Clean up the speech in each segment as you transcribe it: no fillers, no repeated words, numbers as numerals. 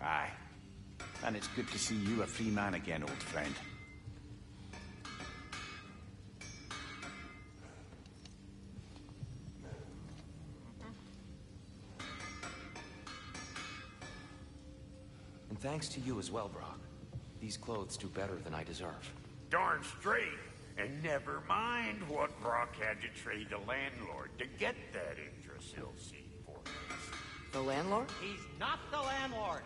Aye. And it's good to see you a free man again, old friend. And thanks to you as well, Brock. These clothes do better than I deserve. Darn straight. And never mind what Brock had to trade the landlord to get that Yggdrasil seed for us. The landlord? He's not the landlord.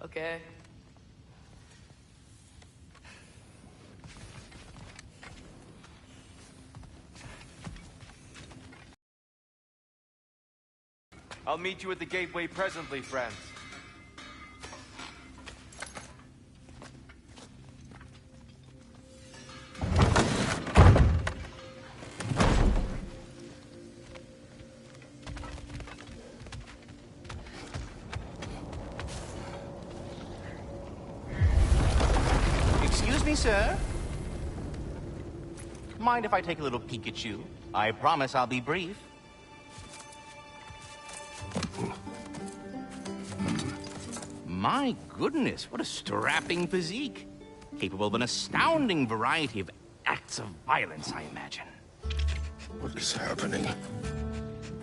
Okay. I'll meet you at the gateway presently, friends. Excuse me, sir. Mind if I take a little peek at you? I promise I'll be brief. My goodness, what a strapping physique. Capable of an astounding variety of acts of violence, I imagine. What is happening?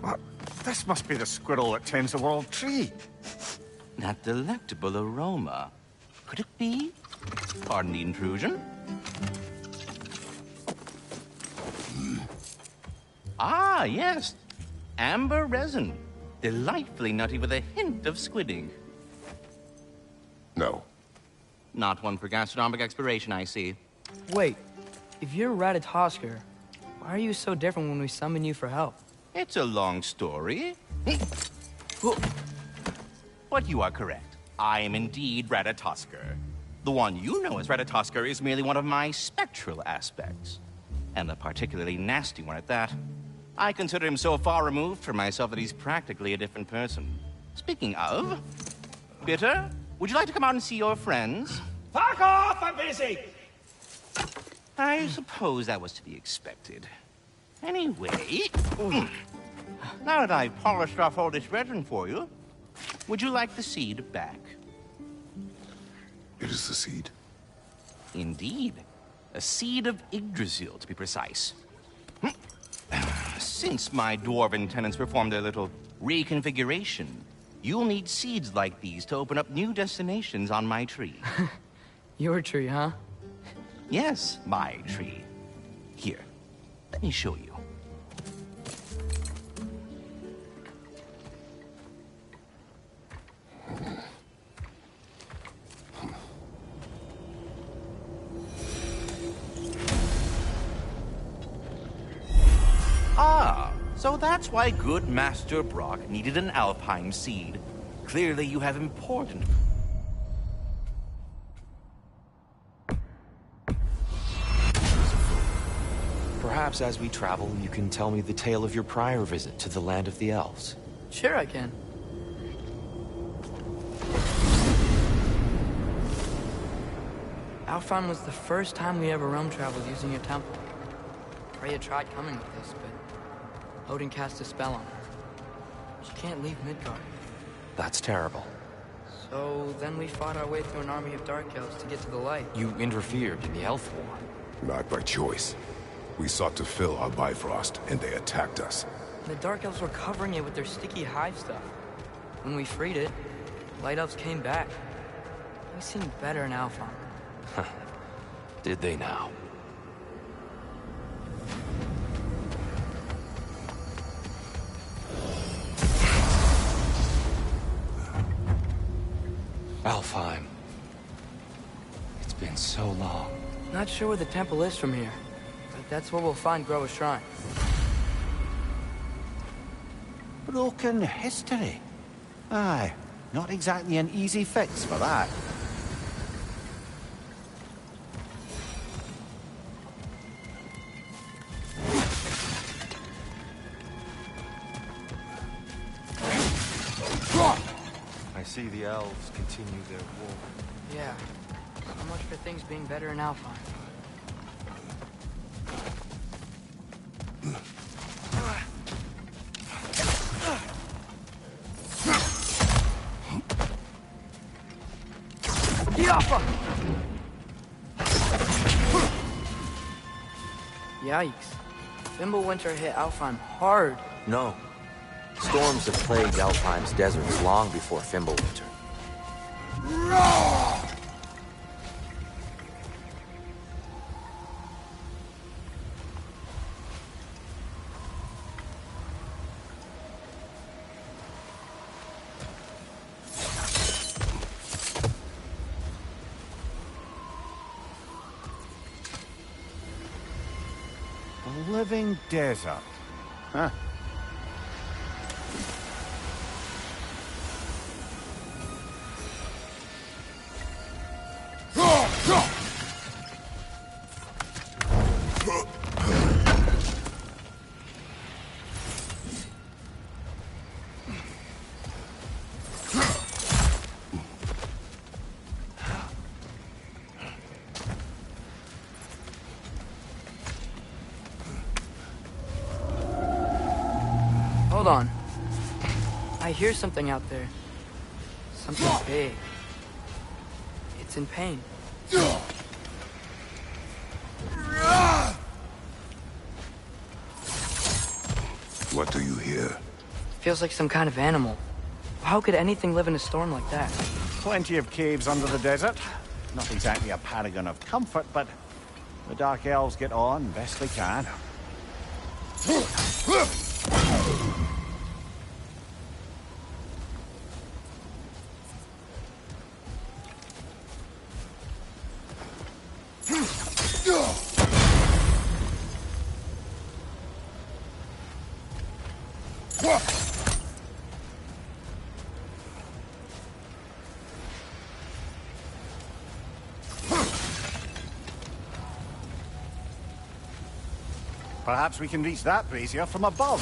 What? This must be the squirrel that tends the world tree. That delectable aroma. Could it be? Pardon the intrusion. Ah, yes. Amber resin. Delightfully nutty with a hint of squidding. No. Not one for gastronomic exploration, I see. Wait, if you're Ratatosker, why are you so different when we summon you for help? It's a long story. But you are correct. I am indeed Ratatosker. The one you know as Ratatosker is merely one of my spectral aspects. And a particularly nasty one at that. I consider him so far removed from myself that he's practically a different person. Speaking of... Bitter, would you like to come out and see your friends? Fuck off! I'm busy! I suppose that was to be expected. Anyway... Now that I've polished off all this resin for you, would you like the seed back? It is the seed. Indeed. A seed of Yggdrasil, to be precise. Since my dwarven tenants performed their little reconfiguration, you'll need seeds like these to open up new destinations on my tree. Your tree, huh? Yes, my tree. Here, let me show you. Ah, so that's why good Master Brock needed an Alpine seed. Clearly you have important... Perhaps as we travel, you can tell me the tale of your prior visit to the land of the elves. Sure I can. Alfheim was the first time we ever realm traveled using your temple. Freya tried coming with us, but Odin cast a spell on her. She can't leave Midgard. That's terrible. So then we fought our way through an army of dark elves to get to the light. You interfered in the elf war. Not by choice. We sought to fill our Bifrost, and they attacked us. The dark elves were covering it with their sticky hive stuff. When we freed it, light elves came back. They seemed better in Alfheim. Did they now? Alfheim. It's been so long. Not sure where the temple is from here, but that's where we'll find Groa's shrine. Broken history. Aye, not exactly an easy fix for that. I see the elves continue their war. Yeah, so much for things being better in Alfheim. Yikes. Fimbulwinter hit Alfheim hard. No. Storms have plagued Alfheim's deserts long before Fimbulwinter. A living desert. Huh. Hold on. I hear something out there. Something big. It's in pain. What do you hear? Feels like some kind of animal. How could anything live in a storm like that? Plenty of caves under the desert. Not exactly a paragon of comfort, but the Dark Elves get on best they can. Perhaps we can reach that brazier from above.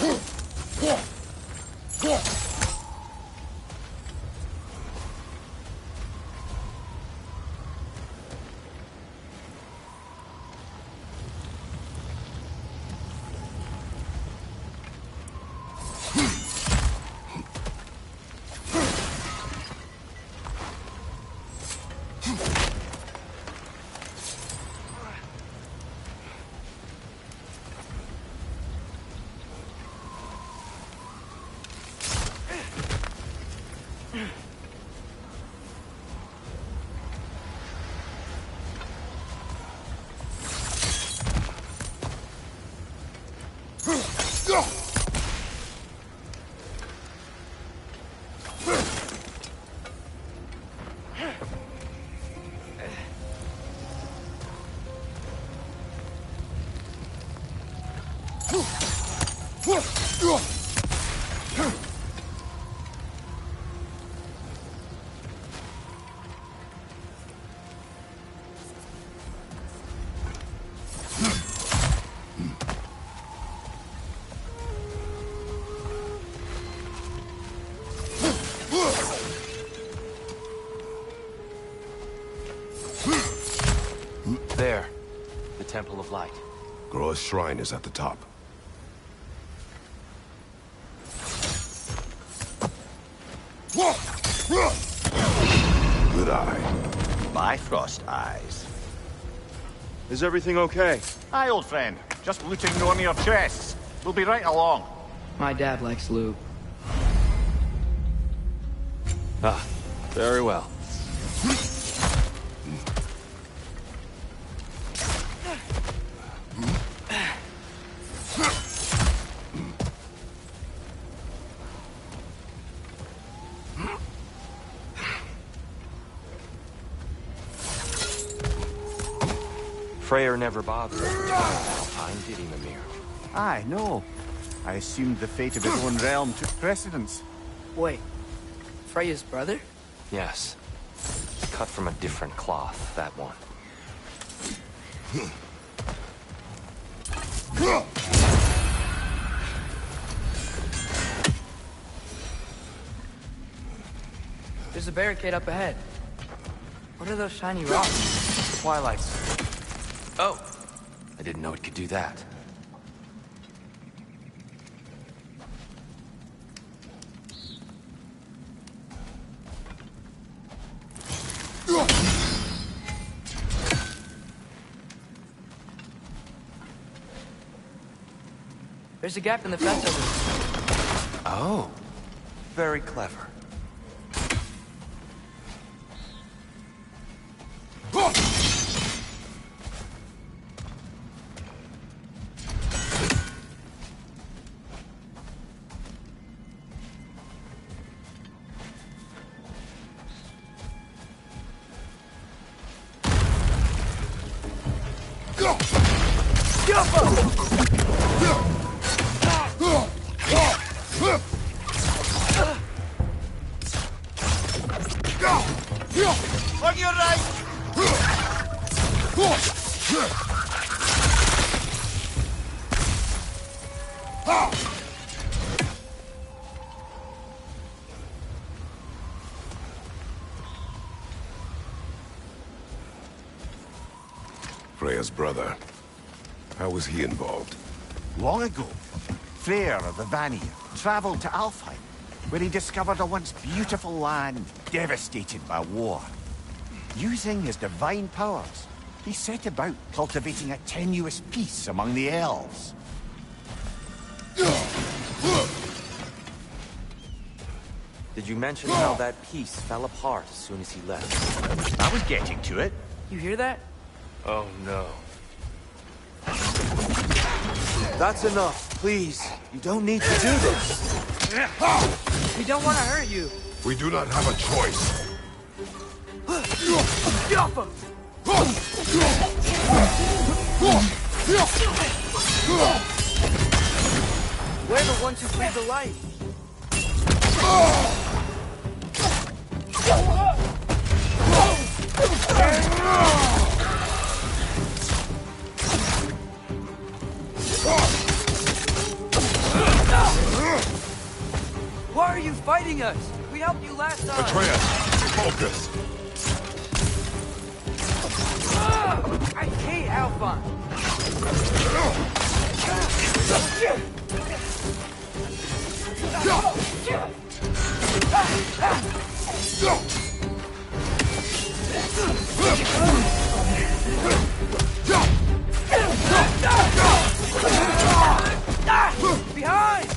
There. The Temple of Light. Groa's shrine is at the top. Good eye. Bifrost eyes. Is everything okay? Aye, old friend. Just looting one of your chests. We'll be right along. My dad likes loot. Ah, very well. Freyr never bothered to return to Alfheim, did he, Mimir? Aye, no. I assumed the fate of his own realm took precedence. Wait. Freya's brother? Yes. Cut from a different cloth, that one. There's a barricade up ahead. What are those shiny rocks? Twilights. Oh! I didn't know it could do that. There's a gap in the fence over there. Oh, very clever. On your right! Freya's brother. How was he involved? Long ago, Freyr of the Vanir traveled to Alfheim, where he discovered a once beautiful land devastated by war. Using his divine powers, he set about cultivating a tenuous peace among the elves. Did you mention how that piece fell apart as soon as he left? I was getting to it. You hear that? Oh no. That's enough, please. You don't need to do this. We don't want to hurt you. We do not have a choice. We're the ones who saved the light. Why are you fighting us? We helped you last time. Atreus, focus. I hate Alpha. Behind!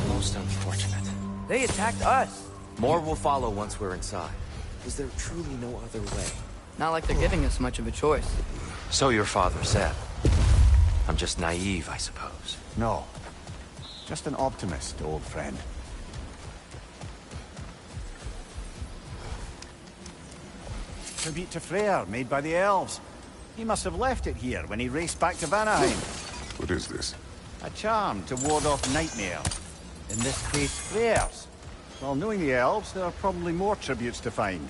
Most unfortunate. They attacked us. More will follow once we're inside. Is there truly no other way? Not like they're giving us much of a choice. So your father said. I'm just naive, I suppose. No. Just an optimist, old friend. Tribute to Freyr, made by the elves. He must have left it here when he raced back to Vanaheim. What is this? A charm to ward off nightmares. In this case, Freyr's. Well, knowing the elves, there are probably more tributes to find.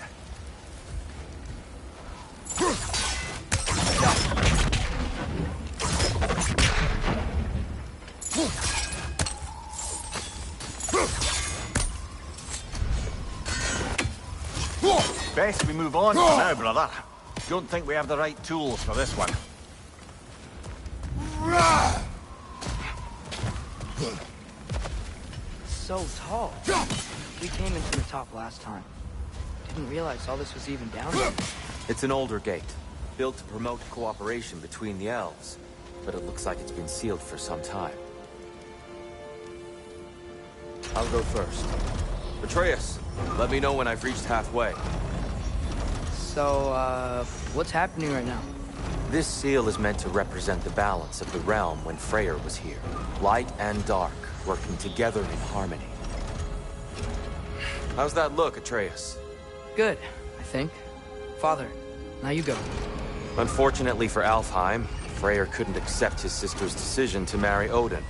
Best we move on for now, brother. Don't think we have the right tools for this one. So tall. We came into the top last time. Didn't realize all this was even down here. It's an older gate, built to promote cooperation between the elves. But it looks like it's been sealed for some time. I'll go first. Atreus, let me know when I've reached halfway. So, what's happening right now? This seal is meant to represent the balance of the realm when Freyr was here. Light and dark, working together in harmony. How's that look, Atreus? Good, I think. Father, now you go. Unfortunately for Alfheim, Freyr couldn't accept his sister's decision to marry Odin.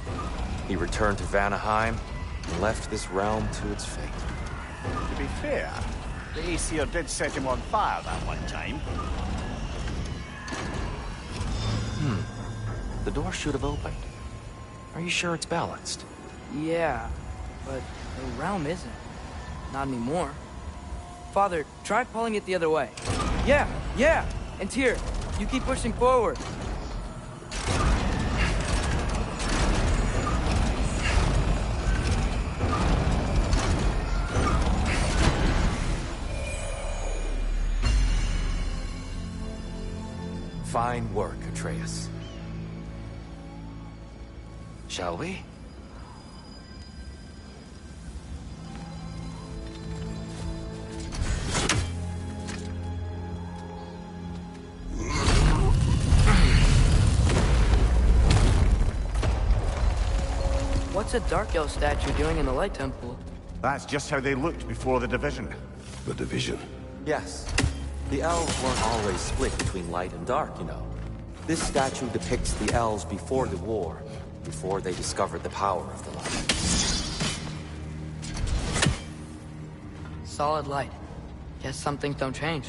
He returned to Vanaheim and left this realm to its fate. To be fair, the Aesir did set him on fire that one time. The door should have opened. Are you sure it's balanced? Yeah, but the realm isn't. Not anymore. Father, try pulling it the other way. Yeah, and here. You keep pushing forward. Fine work, Atreus. Shall we? What's a Dark Elf statue doing in the Light Temple? That's just how they looked before the division. The division. Yes. The elves weren't always split between light and dark, you know. This statue depicts the elves before the war, before they discovered the power of the light. Solid light. Guess some things don't change.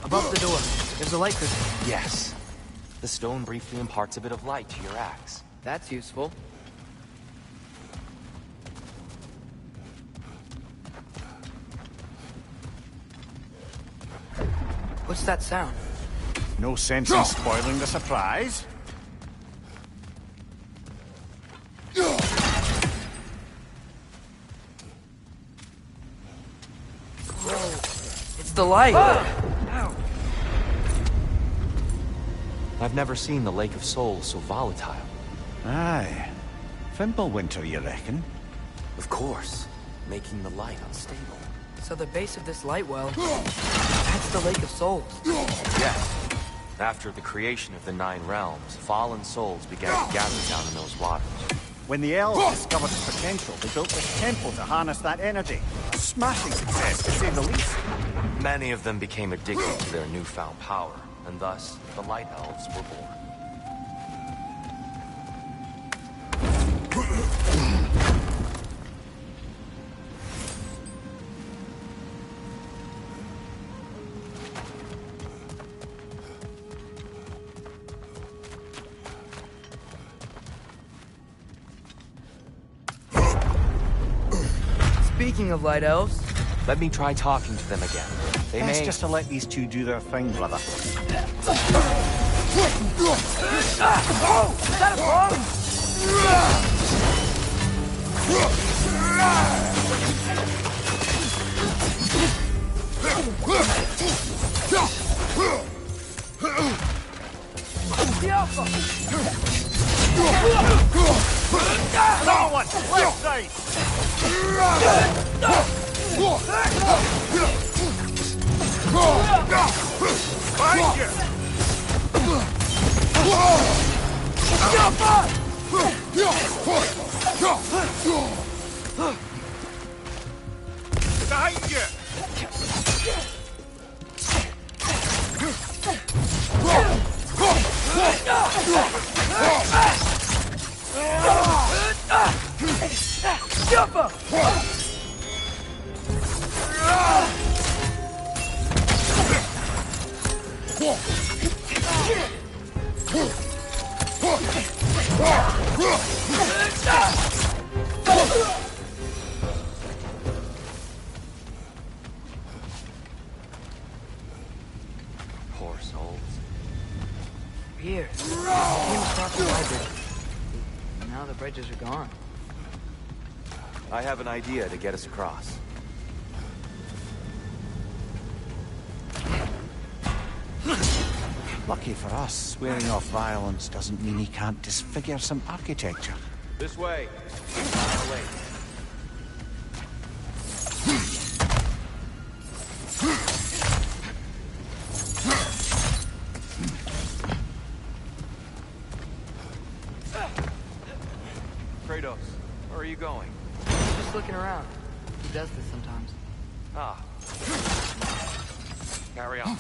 Above the door, there's a light crystal. Yes. The stone briefly imparts a bit of light to your axe. That's useful. What's that sound? No sense in spoiling the surprise. It's the light! I've never seen the Lake of Souls so volatile. Aye. Fimbulwinter, you reckon? Of course, making the light unstable. So the base of this light well, that's the Lake of Souls. Yes. After the creation of the Nine Realms, fallen souls began to gather down in those waters. When the elves discovered its potential, they built this temple to harness that energy. A smashing success, to say the least. Many of them became addicted to their newfound power, and thus, the Light Elves were born. Speaking of light elves, Let me try talking to them again. They Best may... just to let these two do their thing, brother. is that a bomb? Another one! Left side! Behind you! Behind you! Poor souls. Weird. I came across the library. Now the bridges are gone. I have an idea to get us across. Lucky for us, swearing off violence doesn't mean he can't disfigure some architecture. This way. Mile away. Kratos, where are you going? Just looking around. He does this sometimes. Ah. Carry on.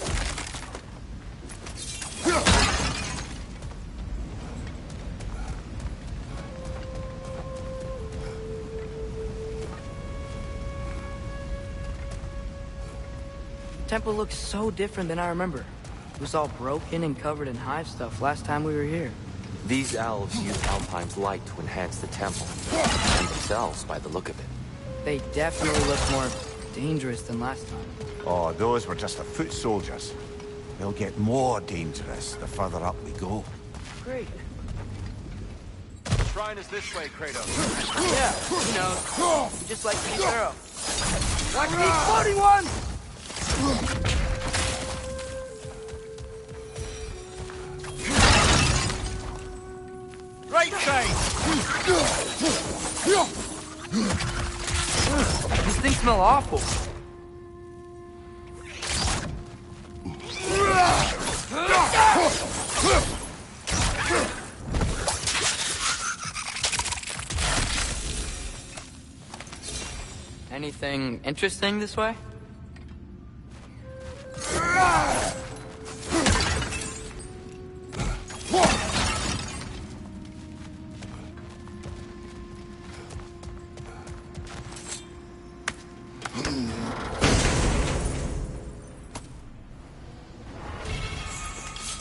The temple looks so different than I remember. It was all broken and covered in hive stuff last time we were here. These elves use Alfheim's light to enhance the temple, and themselves by the look of it. They definitely look more dangerous than last time. Oh, those were just the foot soldiers. They'll get more dangerous the further up we go. Great. The shrine is this way, Kratos. Yeah, you know, just like the arrow. Watch the exploding one! Right side! These things smell awful. Anything interesting this way?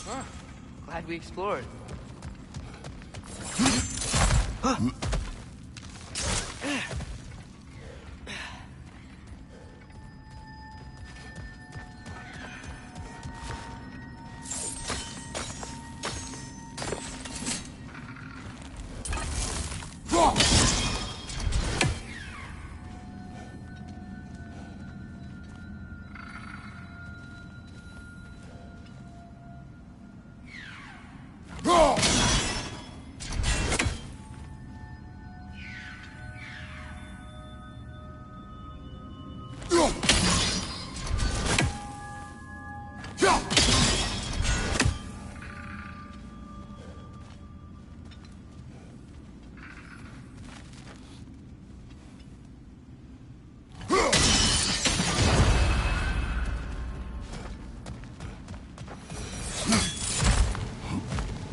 Huh. Glad we explored.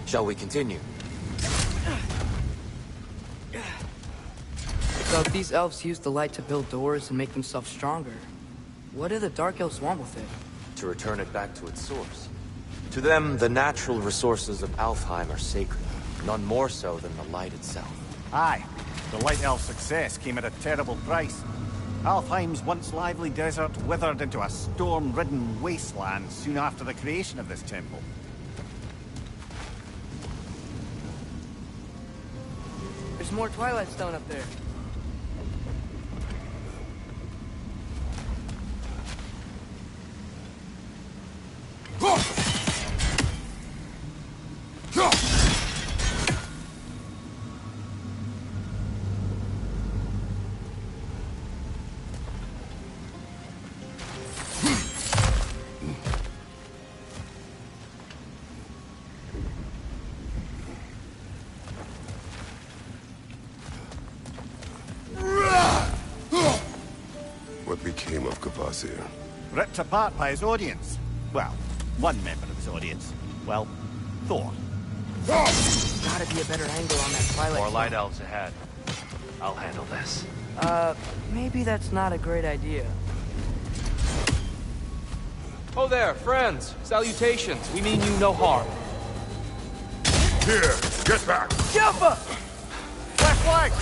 Shall we continue? So if these elves use the light to build doors and make themselves stronger, what do the Dark Elves want with it? To return it back to its source. To them, the natural resources of Alfheim are sacred, none more so than the light itself. Aye, the Light Elf success came at a terrible price. Alfheim's once lively desert withered into a storm-ridden wasteland soon after the creation of this temple. There's more Twilight Stone up there. What became of Kvasir? Ripped apart by his audience. Well, one member of his audience. Well, Thor. Gotta be a better angle on that Twilight More Stone. light elves ahead. I'll handle this. Maybe that's not a great idea. Oh there, friends. Salutations. We mean you no harm. Here, get back! Jumper! Left flank!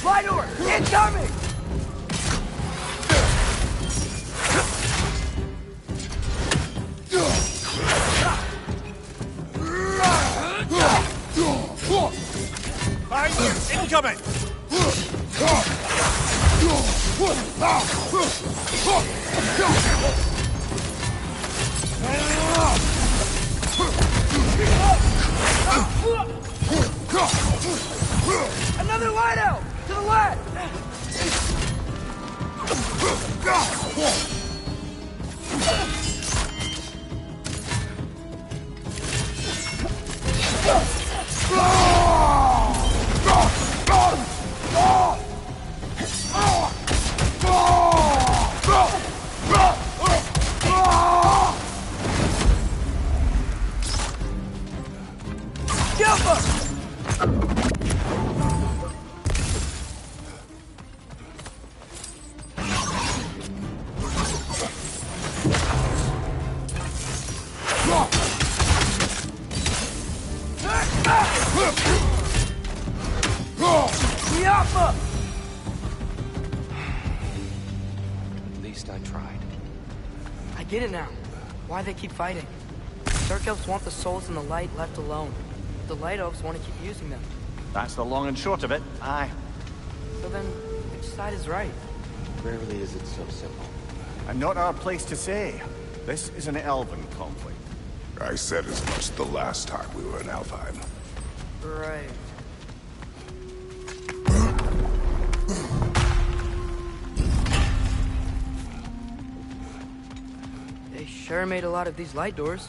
Flydoor! Incoming! Incoming! Another light out! To the left! At least I tried. I get it now. Why they keep fighting. Dark elves want the souls in the light left alone. The light elves want to keep using them. That's the long and short of it. Aye. So then, which side is right? Rarely is it so simple. And not our place to say. This is an elven conflict. I said as much the last time we were in Alfheim. Right. They sure made a lot of these light doors.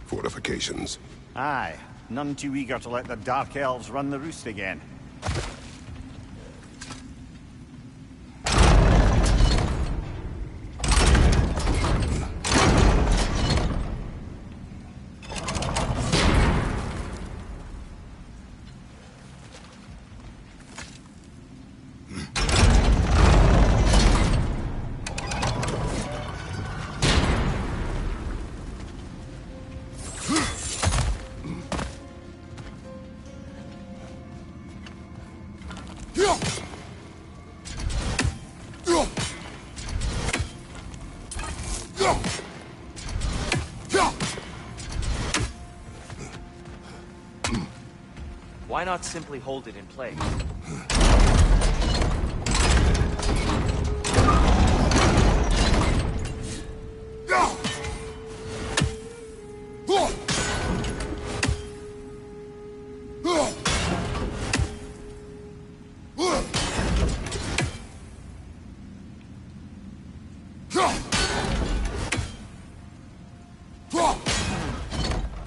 Fortifications. Aye. None too eager to let the Dark Elves run the roost again. Why not simply hold it in place?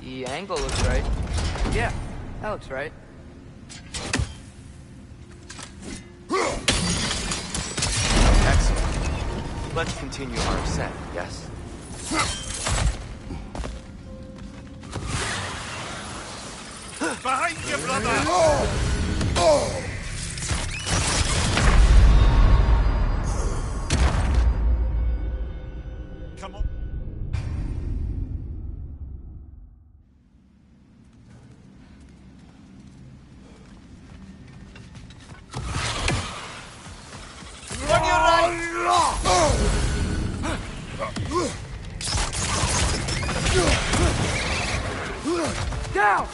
The angle looks right. Yeah, that looks right. Excellent. Let's continue our ascent, yes? Behind you, brother! Come on. On your right! Down!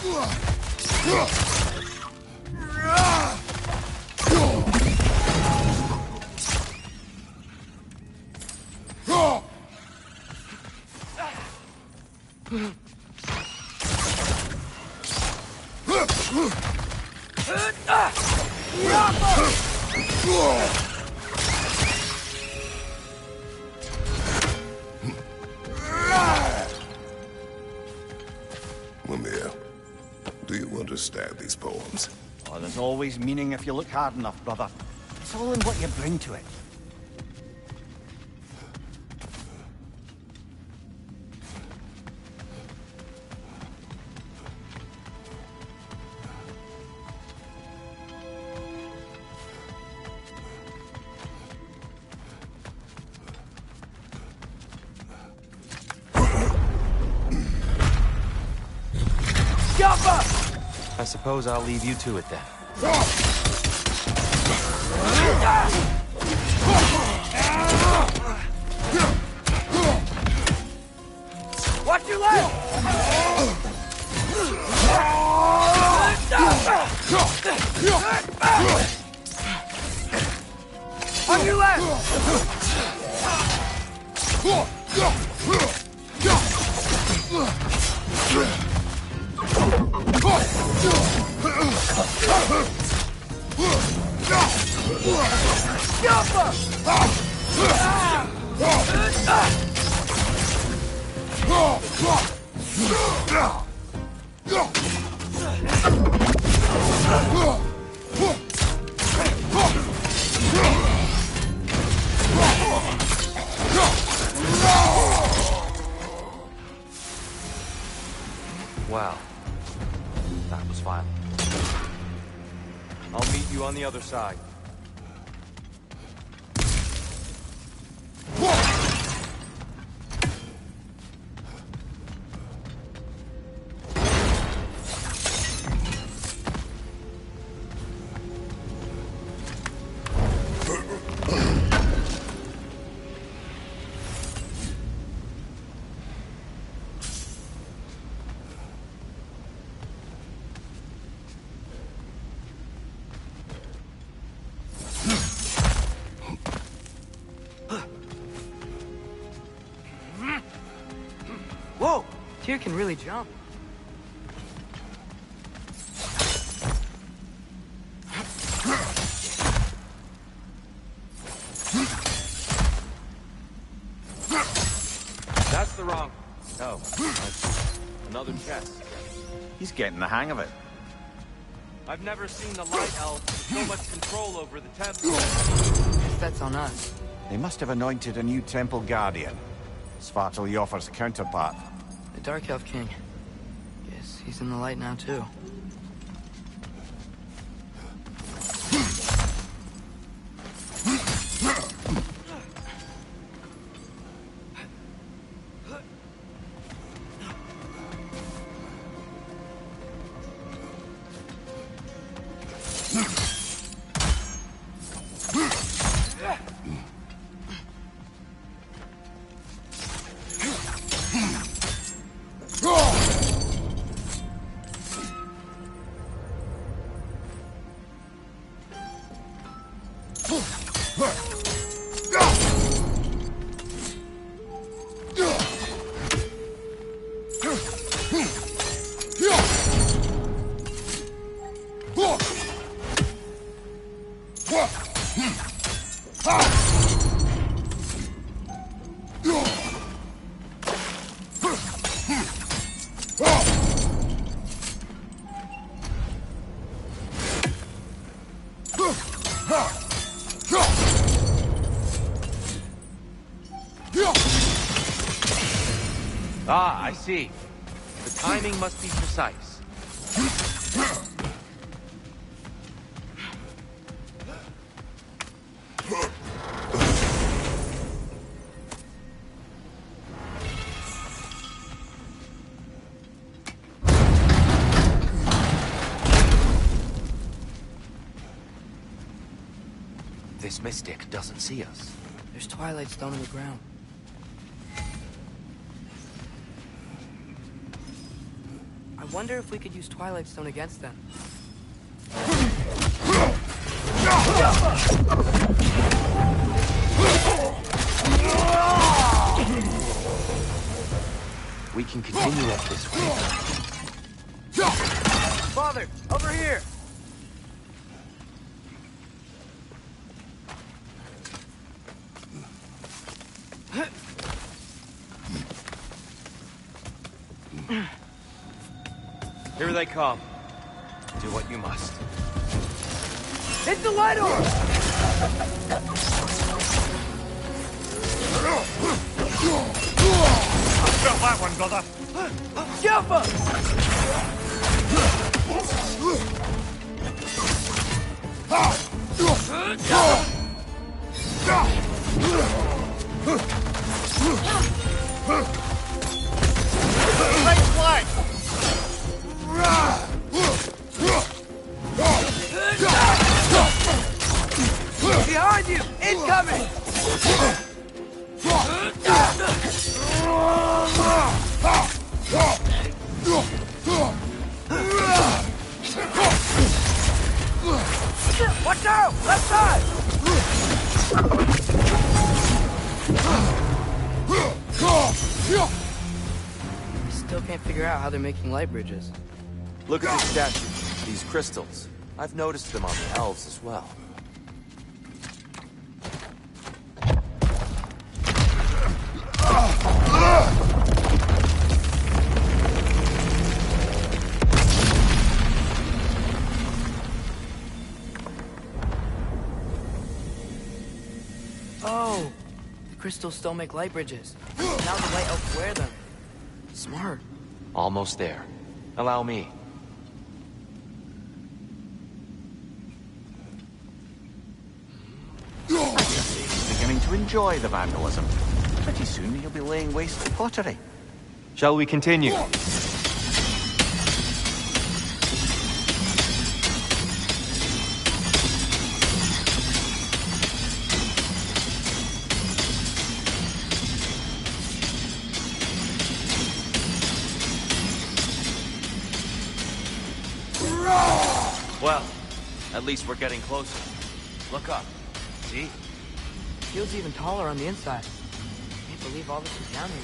Mimir, do you understand these poems? Oh, there's always meaning if you look hard enough, brother. It's all in what you bring to it. I suppose I'll leave you to it then. Watch your left! On your Wow. That was violent. I'll meet you on the other side. Tyr can really jump. That's the wrong... Oh, another chest. He's getting the hang of it. I've never seen the Light Elves with so much control over the temple. Guess that's on us. They must have anointed a new temple guardian. Svartalfjord's counterpart. The Dark Elf King. Guess he's in the light now, too. Ah, I see. The timing must be precise. This mystic doesn't see us. There's Twilight Stone in the ground. I wonder if we could use Twilight Stone against them. We can continue up this way. Father, over here! Here they come. Do what you must. Hit the light orb! Got that one, brother. Jumper! Right flank. Behind you! Incoming! Watch out! Left side! I still can't figure out how they're making light bridges. Look at this statue. These crystals. I've noticed them on the elves as well. Oh! The crystals still make light bridges. Now the light elves wear them. Smart. Almost there. Allow me. He's beginning to enjoy the vandalism. Pretty soon he'll be laying waste to pottery. Shall we continue? Well, at least we're getting closer. Look up. See? Feels even taller on the inside. Can't believe all this is down here.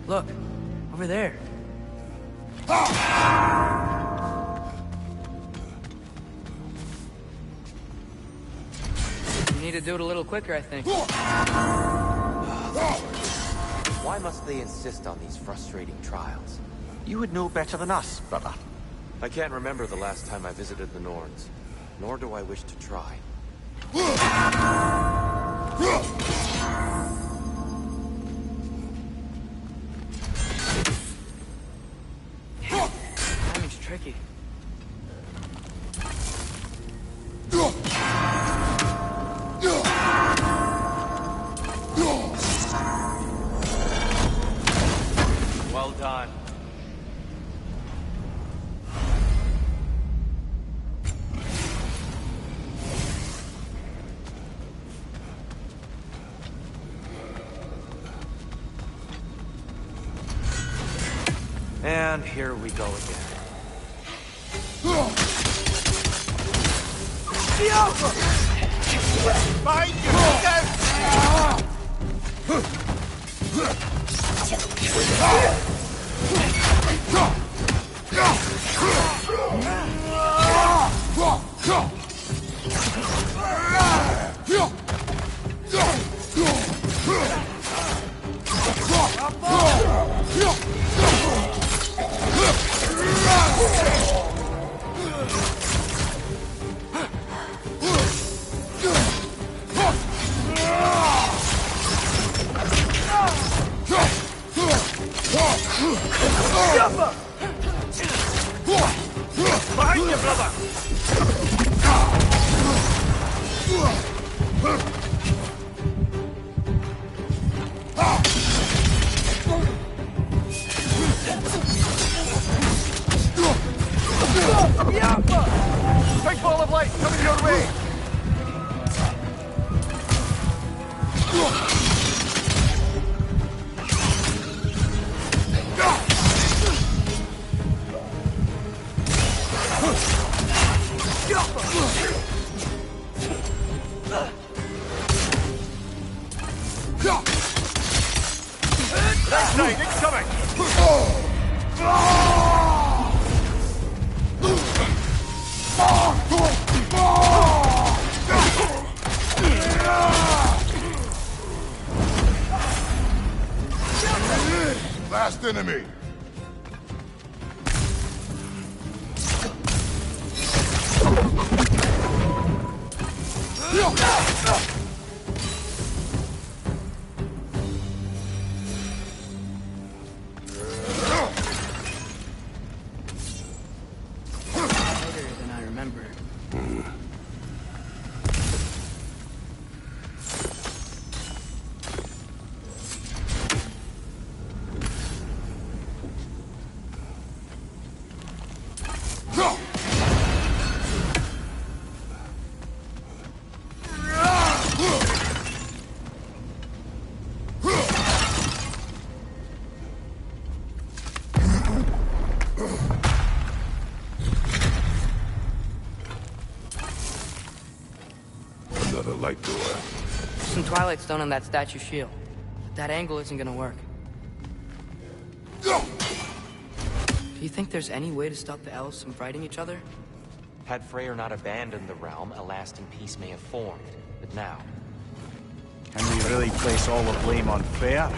Look, over there. You need to do it a little quicker, I think. Why must they insist on these frustrating trials? You would know better than us, brother. I can't remember the last time I visited the Norns, nor do I wish to try. Timing's tricky. Well done. And here we go again. Behind you! Behind you, brother! Big ball of light coming your way! Next night, it's coming! Last enemy. Harder than I remember. Another light door. Some Twilight Stone on that statue shield. But that angle isn't gonna work. Do you think there's any way to stop the elves from fighting each other? Had Freyr not abandoned the realm, a lasting peace may have formed. But now, Can we really place all the blame on Freyr?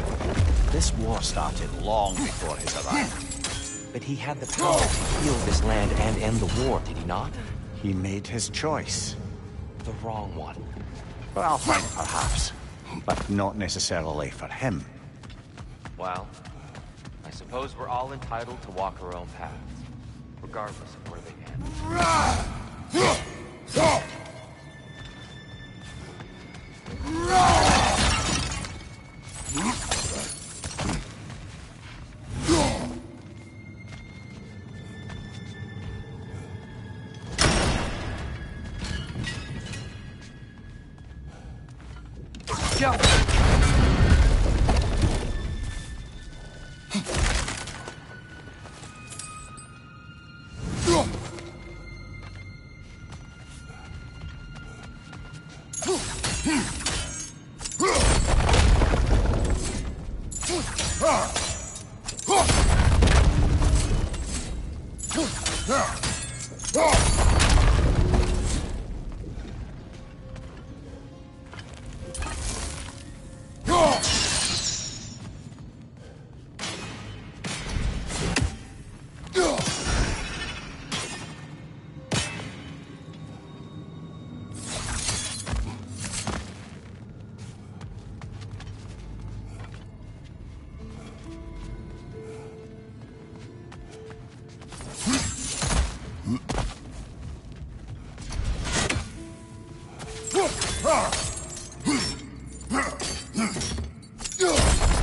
This war started long before his arrival. but he had the power to heal this land and end the war, did he not? He made his choice. The wrong one. For Alfheim, perhaps. But not necessarily for him. Well, I suppose we're all entitled to walk our own paths, regardless of where they end. Jump!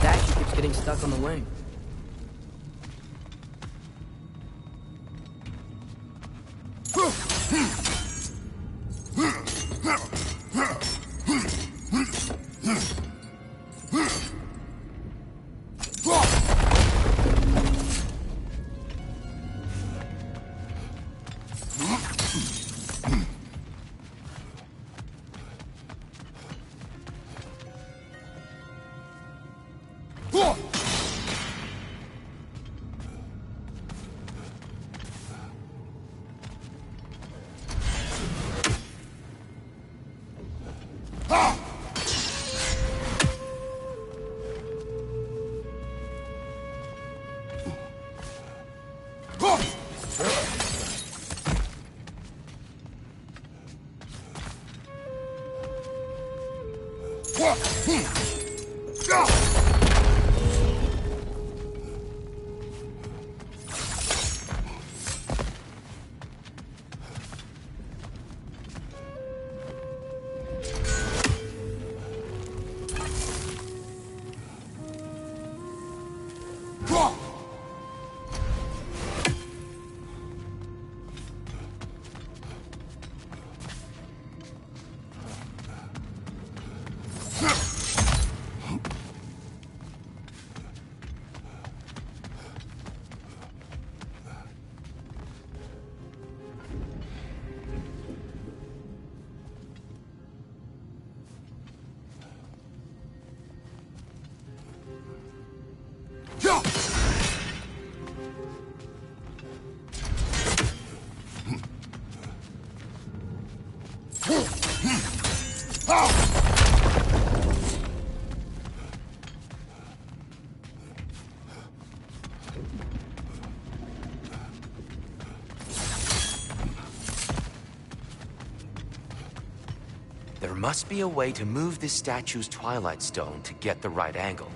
Statue keeps getting stuck on the wing. There must be a way to move this statue's Twilight Stone to get the right angle.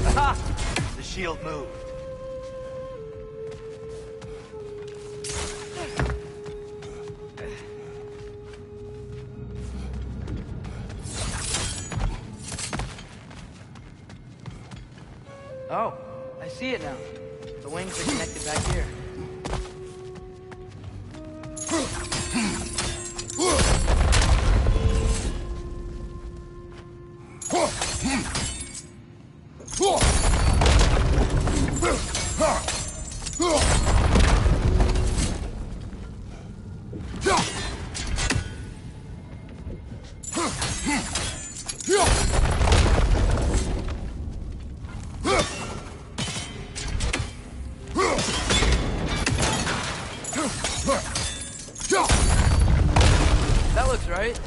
Aha! The shield moved. Oh, I see it now. The wings are connected back here. That looks right.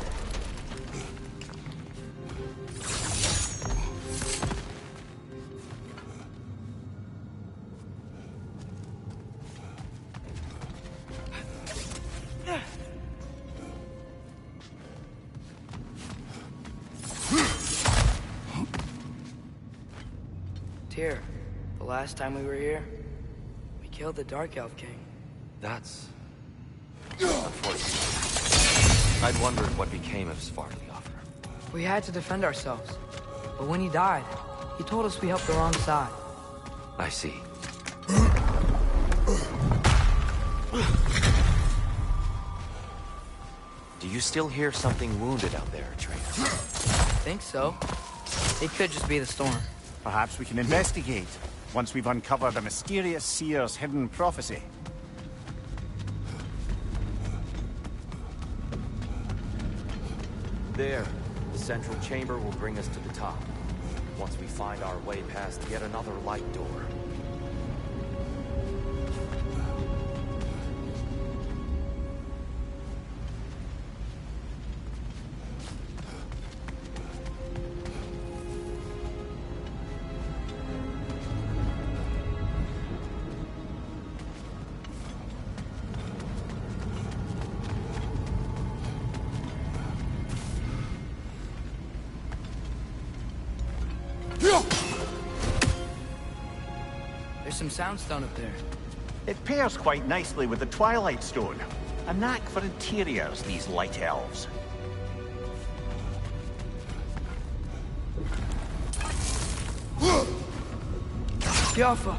Tyr, the last time we were here, we killed the Dark Elf King. That's... unfortunate. I'd wondered what became of Svartalfheim. We had to defend ourselves. But when he died, he told us we helped the wrong side. I see. Do you still hear something wounded out there, Atreus? Think so. It could just be the storm. Perhaps we can investigate, once we've uncovered a mysterious seer's hidden prophecy. There. The central chamber will bring us to the top. Once we find our way past yet another light door. There's some soundstone up there. It pairs quite nicely with the Twilight Stone. A knack for interiors, these light elves. Jaffa!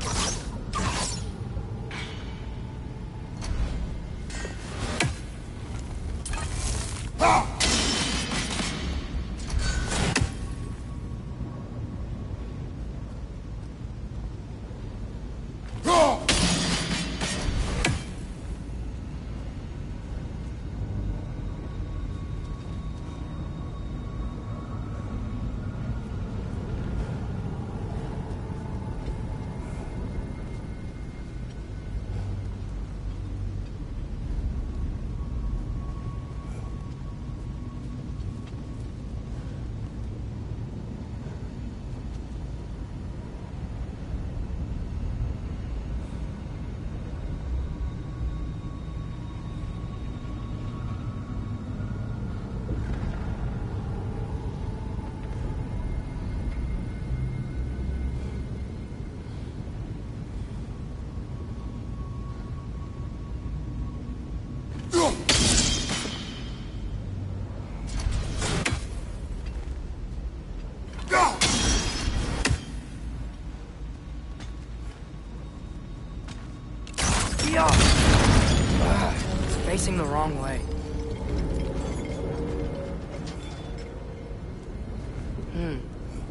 It's facing the wrong way.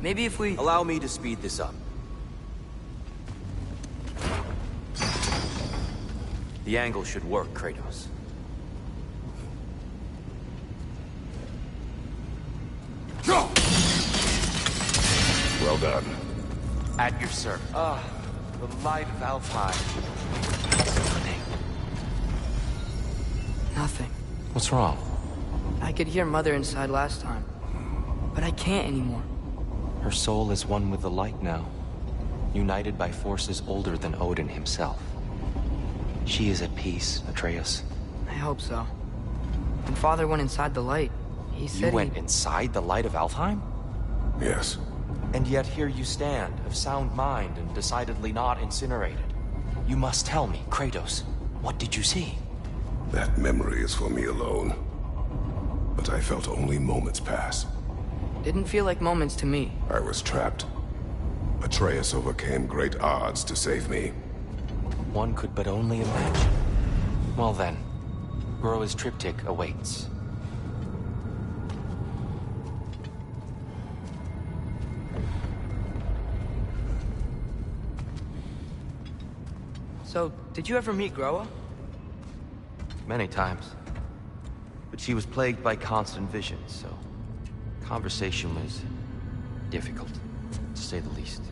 Maybe if we... Allow me to speed this up. The angle should work, Kratos. Well done. At your service. The light of Alfheim. Nothing. What's wrong? I could hear Mother inside last time, but I can't anymore. Her soul is one with the light now. united by forces older than Odin himself. She is at peace, Atreus. I hope so. When Father went inside the light, he said You went inside the light of Alfheim? Yes. And yet here you stand, of sound mind and decidedly not incinerated. You must tell me, Kratos, what did you see? That memory is for me alone. But I felt only moments pass. Didn't feel like moments to me. I was trapped. Atreus overcame great odds to save me. One could but only imagine. Well then, Groa's triptych awaits. So, did you ever meet Groa? Many times. But she was plagued by constant visions, so conversation was difficult, to say the least.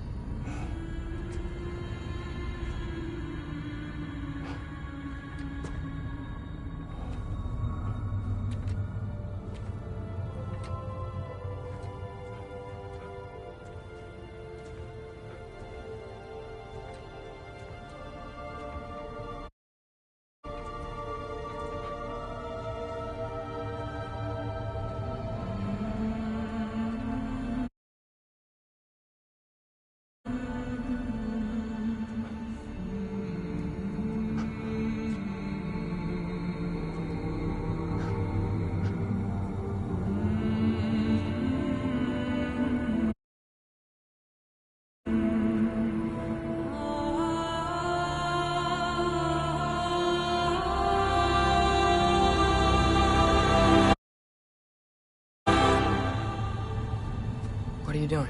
What are you doing?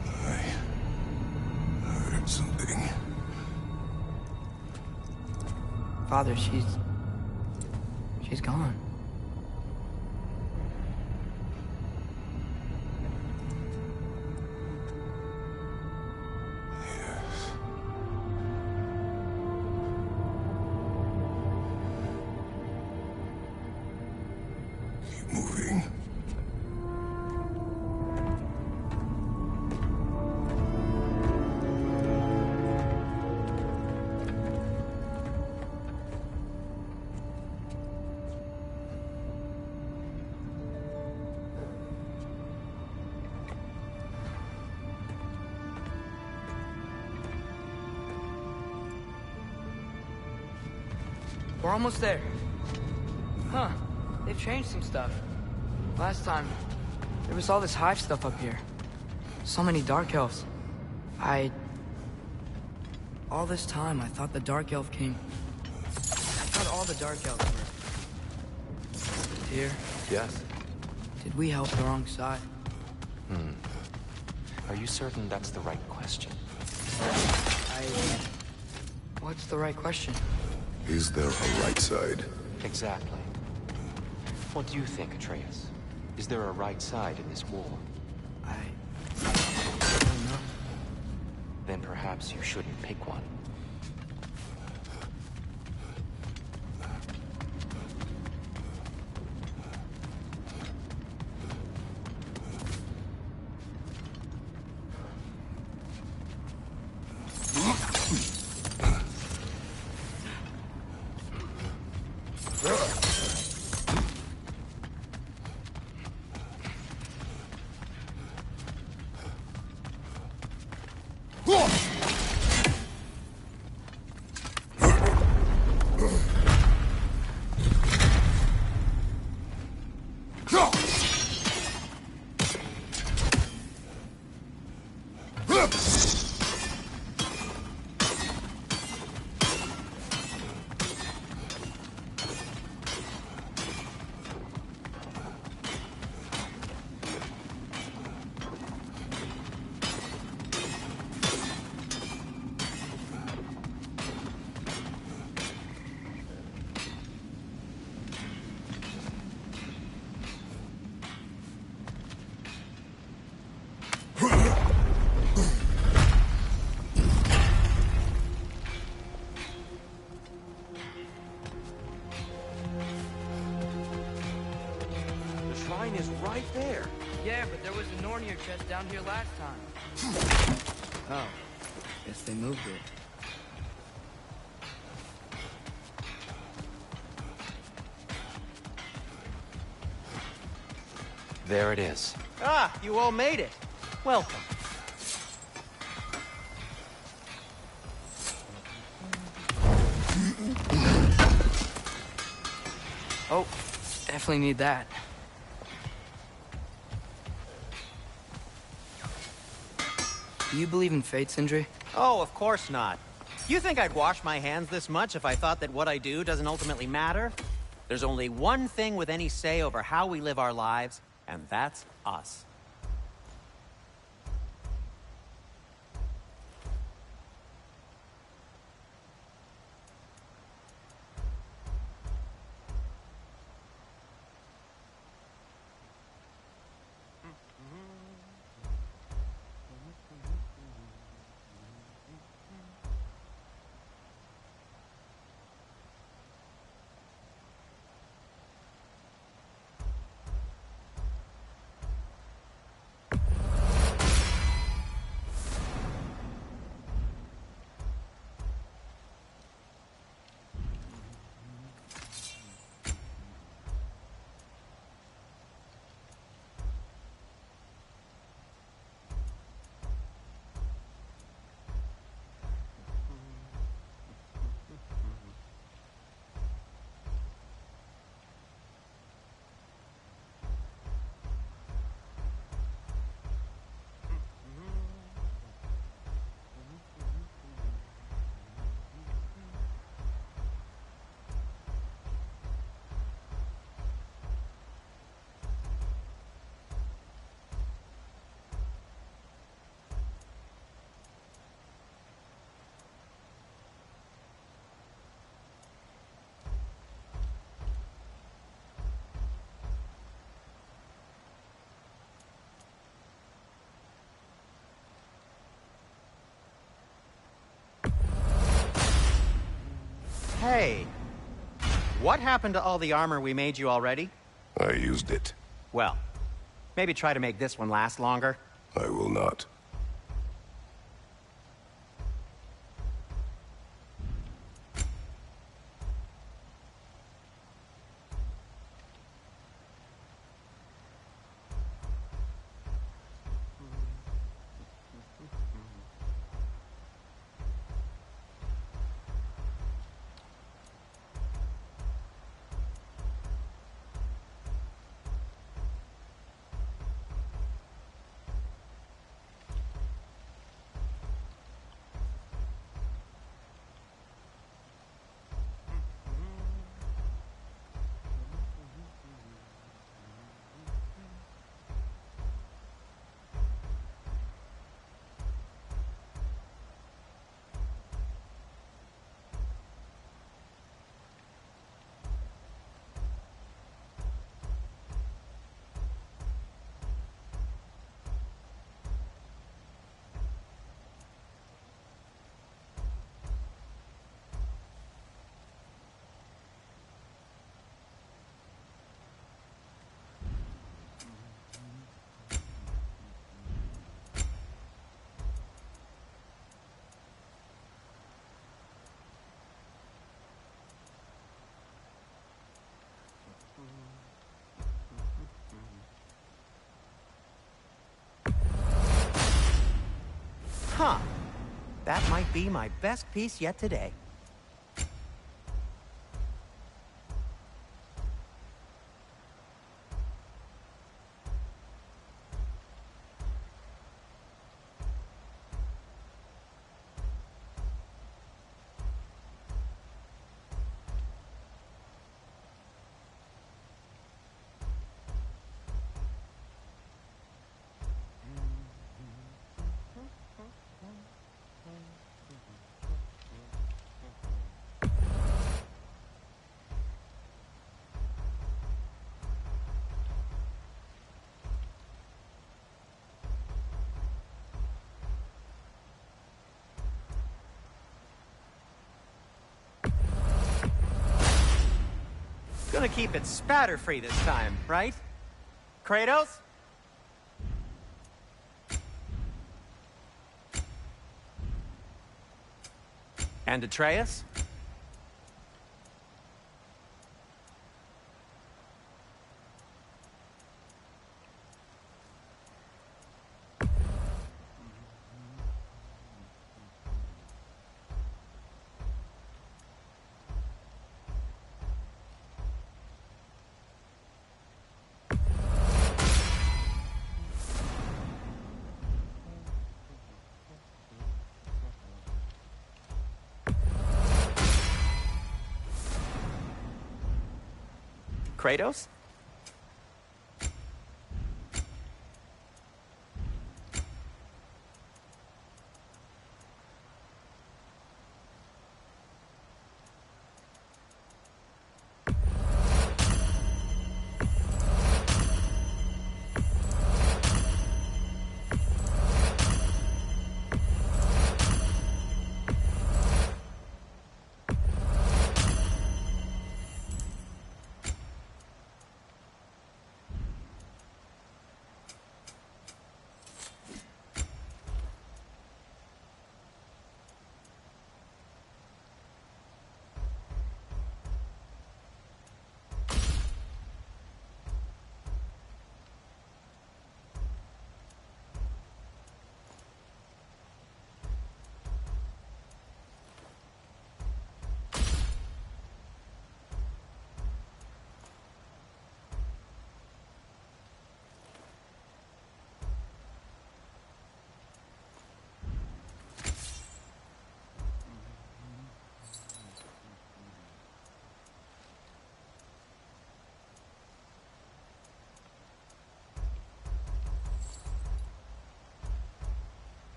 I heard something. Father, she's gone. Yes. Keep moving. We're almost there. Huh. They've changed some stuff. Last time, there was all this hive stuff up here. So many Dark Elves. All this time, I thought the Dark Elf came... I thought all the Dark Elves were... here. Yes. Did we help the wrong side? Are you certain that's the right question? What's the right question? Is there a right side? Exactly. What do you think, Atreus? Is there a right side in this war? I don't know. Then perhaps you shouldn't pick one. Yeah, but there was a Nornir chest down here last time. Oh, guess they moved it. There it is. Ah, you all made it. Welcome. Oh, definitely need that. Do you believe in fate, Sindri? Oh, of course not. You think I'd wash my hands this much if I thought that what I do doesn't ultimately matter? There's only one thing with any say over how we live our lives, and that's us. Hey, what happened to all the armor we made you already? I used it. Well, maybe try to make this one last longer. I will not. Huh. That might be my best piece yet today. Gonna keep it spatter-free this time, right? Kratos? And Atreus? Kratos?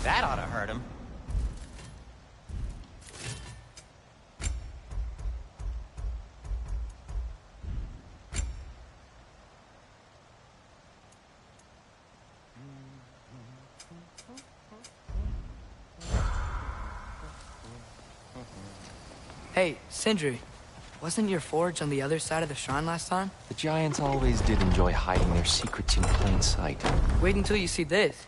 That ought to hurt him. Hey, Sindri. Wasn't your forge on the other side of the shrine last time? The giants always did enjoy hiding their secrets in plain sight. Wait until you see this.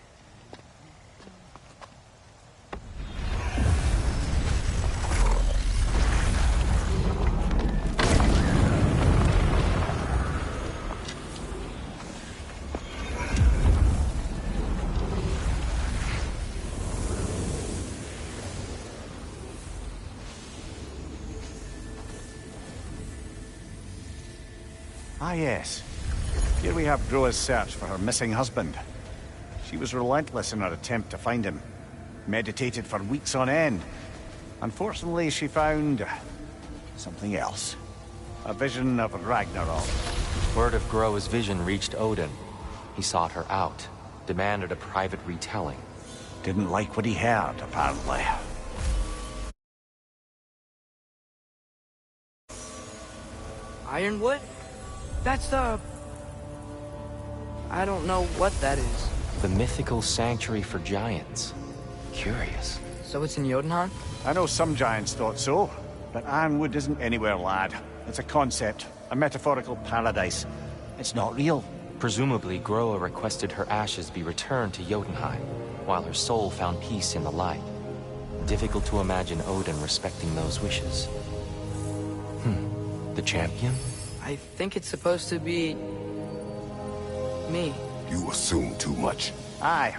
Ah, yes. Here we have Groa's search for her missing husband. She was relentless in her attempt to find him. Meditated for weeks on end. Unfortunately, she found something else. A vision of Ragnarok. Word of Groa's vision reached Odin. He sought her out, demanded a private retelling. Didn't like what he heard, apparently. Ironwood? That's the... I don't know what that is. The mythical sanctuary for giants. Curious. So it's in Jotunheim? I know some giants thought so, but Ironwood isn't anywhere, lad. It's a concept, a metaphorical paradise. It's not real. Presumably, Groa requested her ashes be returned to Jotunheim, while her soul found peace in the light. Difficult to imagine Odin respecting those wishes. The champion? I think it's supposed to be... me. You assume too much. Aye.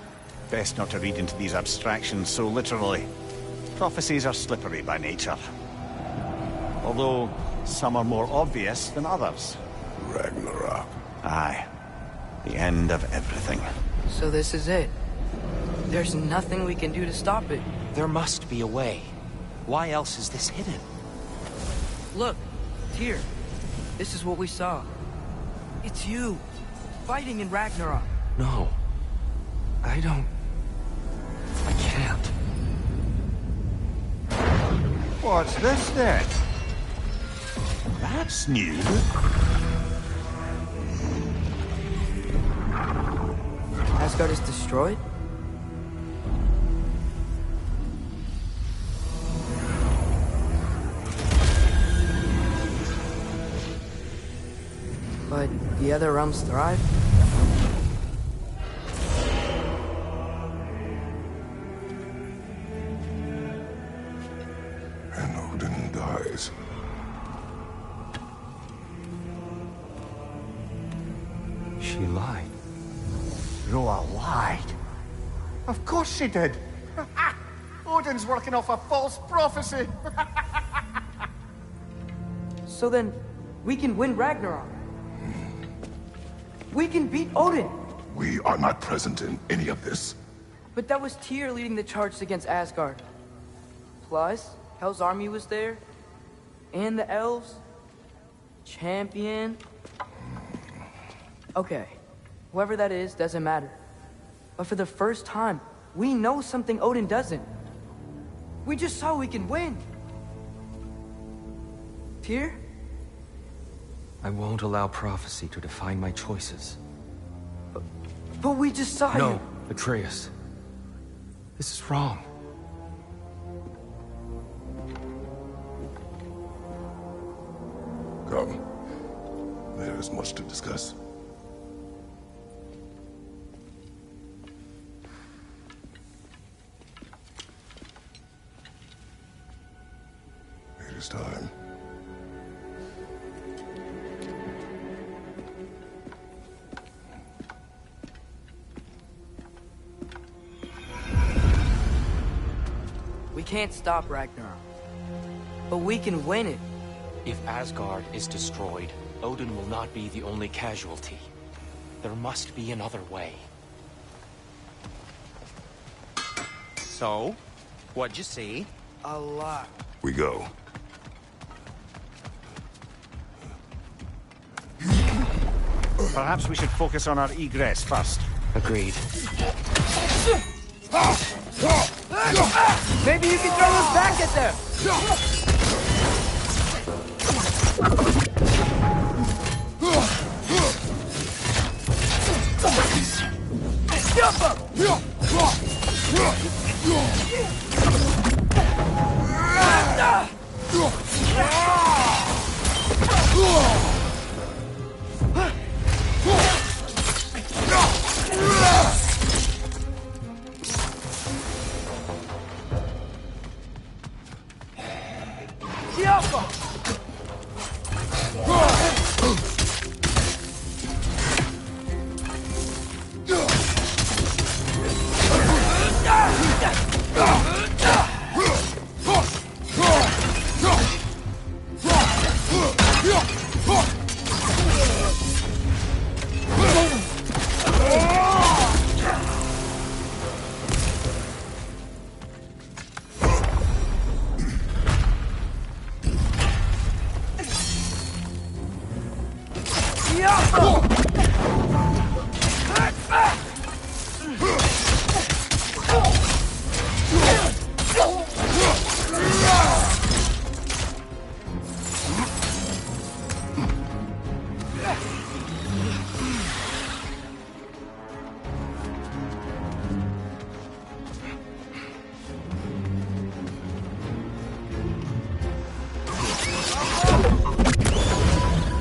Best not to read into these abstractions so literally. Prophecies are slippery by nature. Although, Some are more obvious than others. Ragnarok. Aye. The end of everything. So this is it. There's nothing we can do to stop it. There must be a way. Why else is this hidden? Look, Tyr. This is what we saw. It's you, fighting in Ragnarok. No. I can't. What's this then? That's new. Asgard is destroyed? But the other realms thrive? And Odin dies. She lied. Roa lied. Of course she did. Odin's working off a false prophecy. So then, we can win Ragnarok. We can beat Odin. We are not present in any of this. But that was Tyr leading the charge against Asgard. Plus, Hell's army was there. And the elves. Champion. Okay. Whoever that is doesn't matter. But for the first time, we know something Odin doesn't. We just saw we can win. Tyr? I won't allow prophecy to define my choices. But we just saw you. No, Atreus. This is wrong. Come. There is much to discuss. It is time. We can't stop Ragnarok. But we can win it. If Asgard is destroyed, Odin will not be the only casualty. There must be another way. So, what'd you see? A lot. We go. Perhaps we should focus on our egress first. Agreed. Maybe you can throw us back at them! Jump up!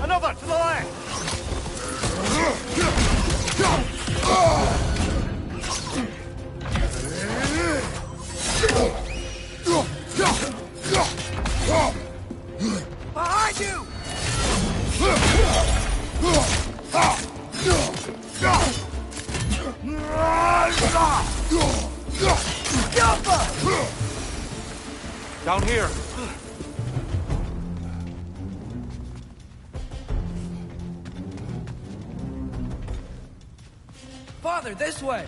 Another to the left! Behind you! Down here. Father, this way!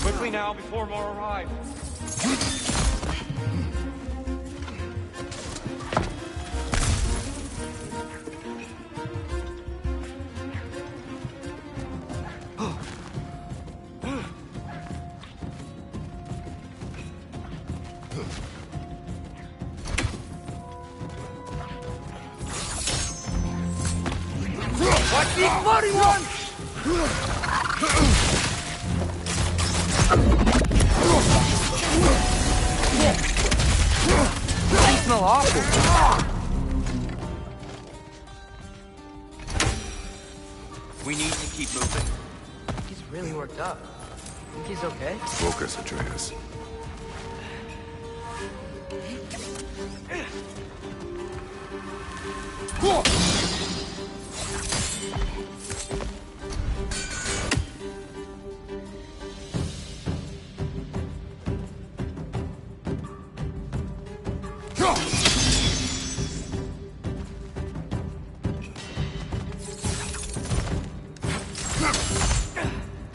Quickly now, before more arrive. Watch these bloody ones! They smell awful. We need to keep moving. He's really worked up. Think he's okay? Focus, Atreus.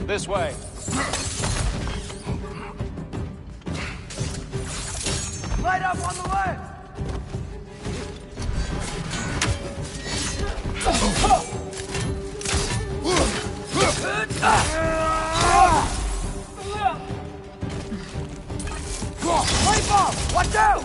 This way. Light up on the left! Light off! Watch out!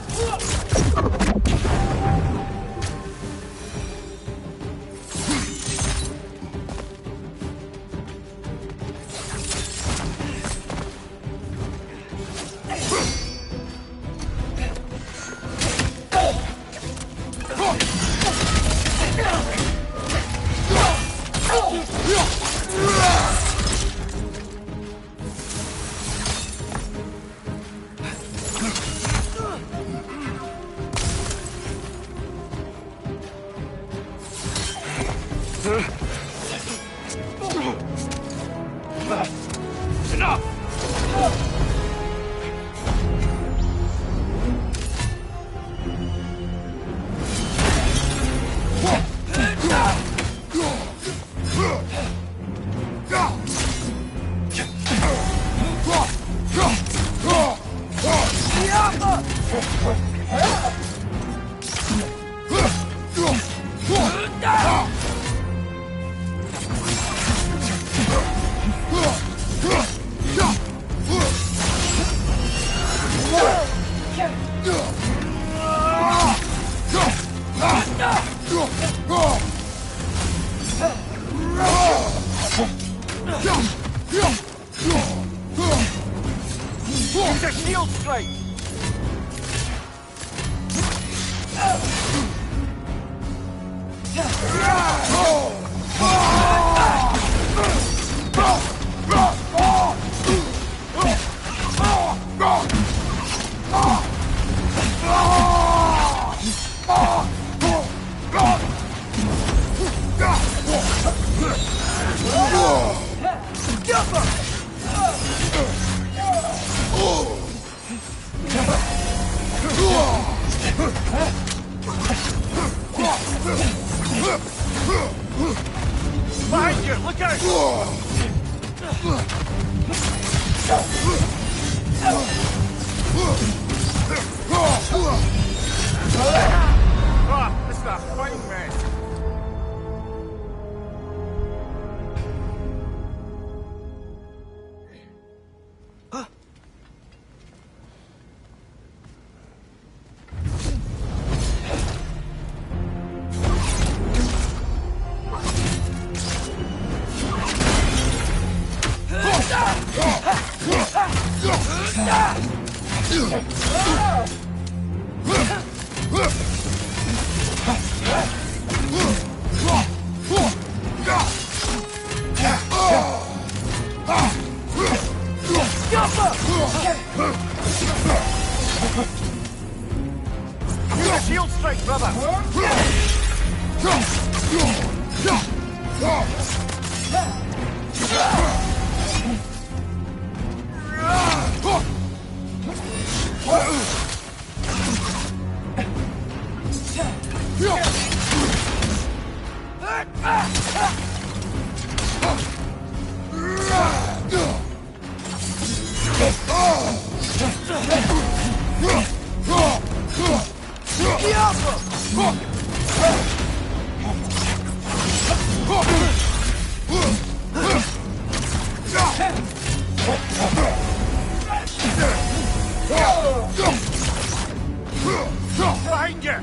Keep your shield straight! Behind you! Look out! Oh, this is a fighting man. Use a shield strike, brother! Behind you!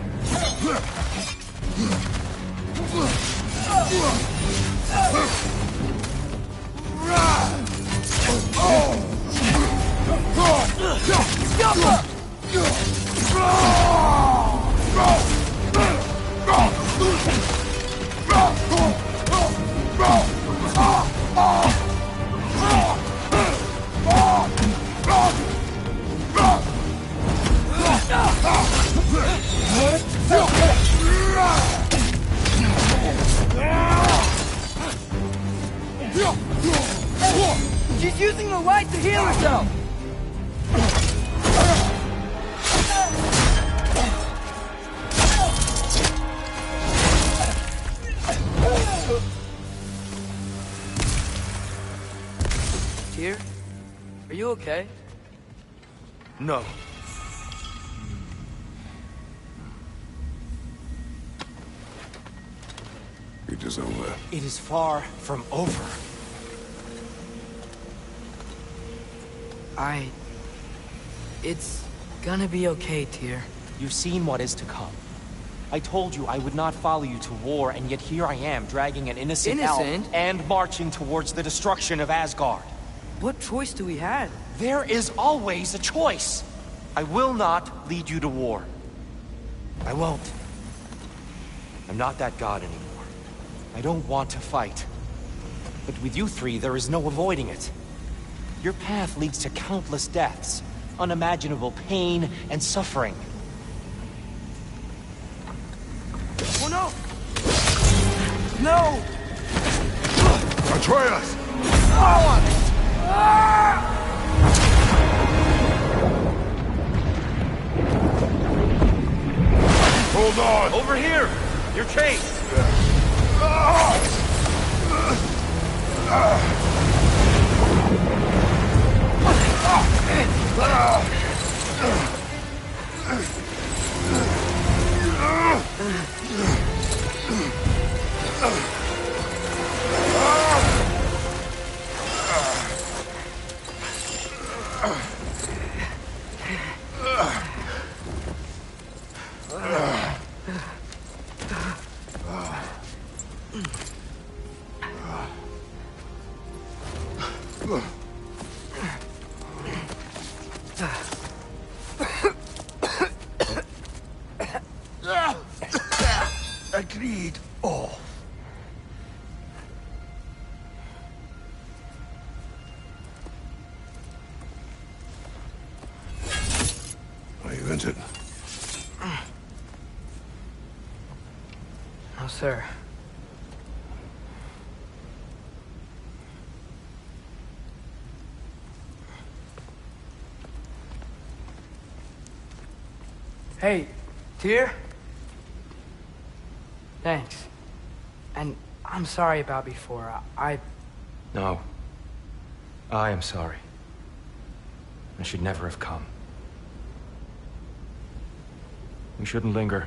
She's using the light to heal herself! Tyr? Are you okay? No. It is over. It is far from over. It's gonna be okay, Tyr. You've seen what is to come. I told you I would not follow you to war, and yet here I am, dragging an innocent elf and marching towards the destruction of Asgard. What choice do we have? There is always a choice. I will not lead you to war. I won't. I'm not that god anymore. I don't want to fight. But with you three, there is no avoiding it. Your path leads to countless deaths, unimaginable pain and suffering. Oh no! No! Atreus! Hold on! Over here! Your chase! Agreed. Oh. Are you injured? No, sir. Hey, Tyr? Thanks. And I'm sorry about before. No. I am sorry. I should never have come. We shouldn't linger.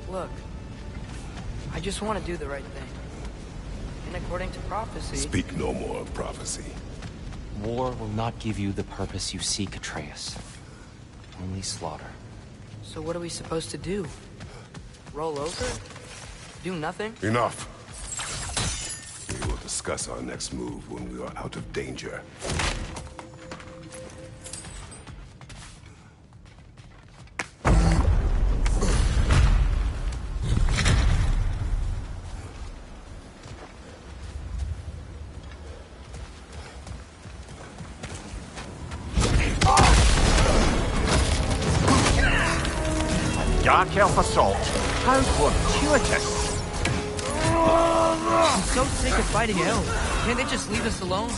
Look, I just want to do the right thing. And according to prophecy... Speak no more of prophecy. War will not give you the purpose you seek, Atreus. Only slaughter. So what are we supposed to do? roll over? Do nothing? Enough. We will discuss our next move when we are out of danger. Dark Elf assault. How fortuitous. I'm so sick of fighting elves. Can't they just leave us alone?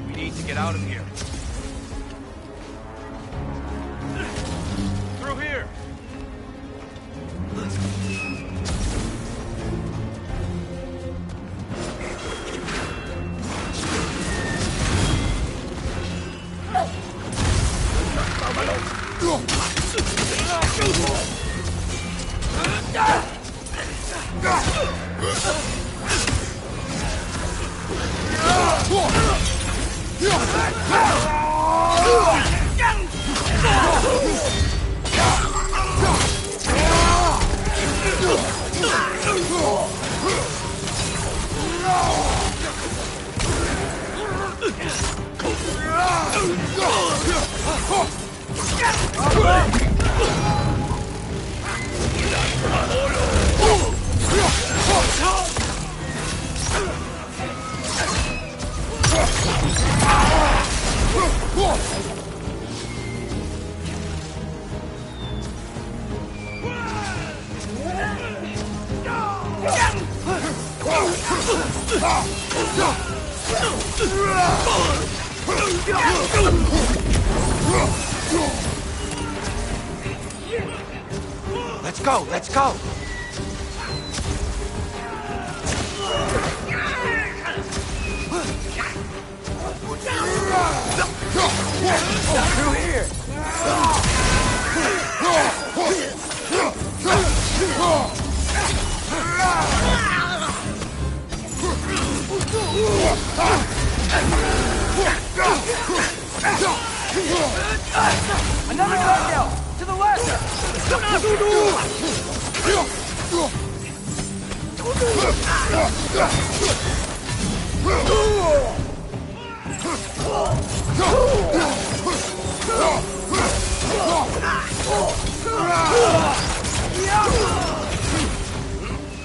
We need to get out of here. Through here! Let's go, let's go! Through here! Another dark elf! To the left!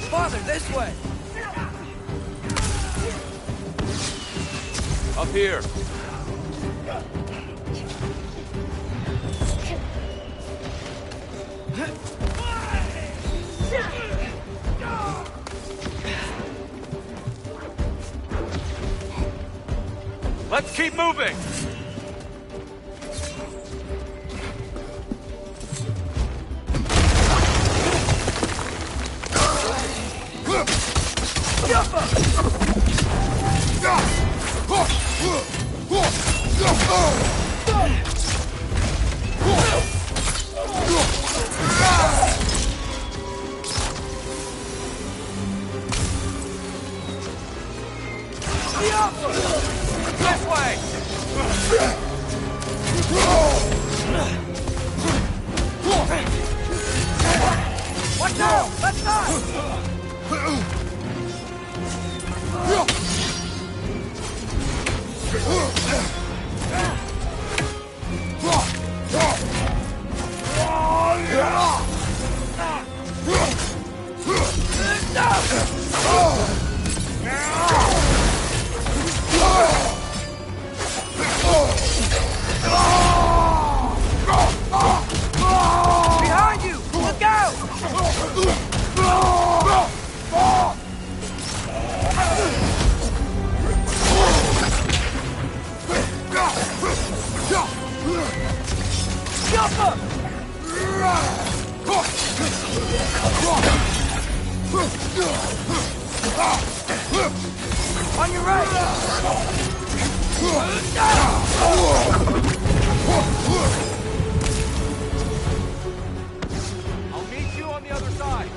Father, this way! Up here. Let's keep moving! This way! Watch out! Let's not! Behind you! Look out! On your right! I'll meet you on the other side.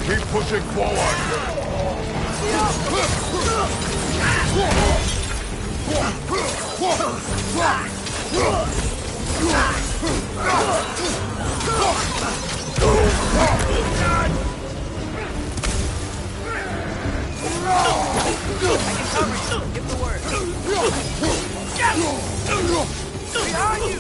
Keep pushing forward! Give the word. Behind you!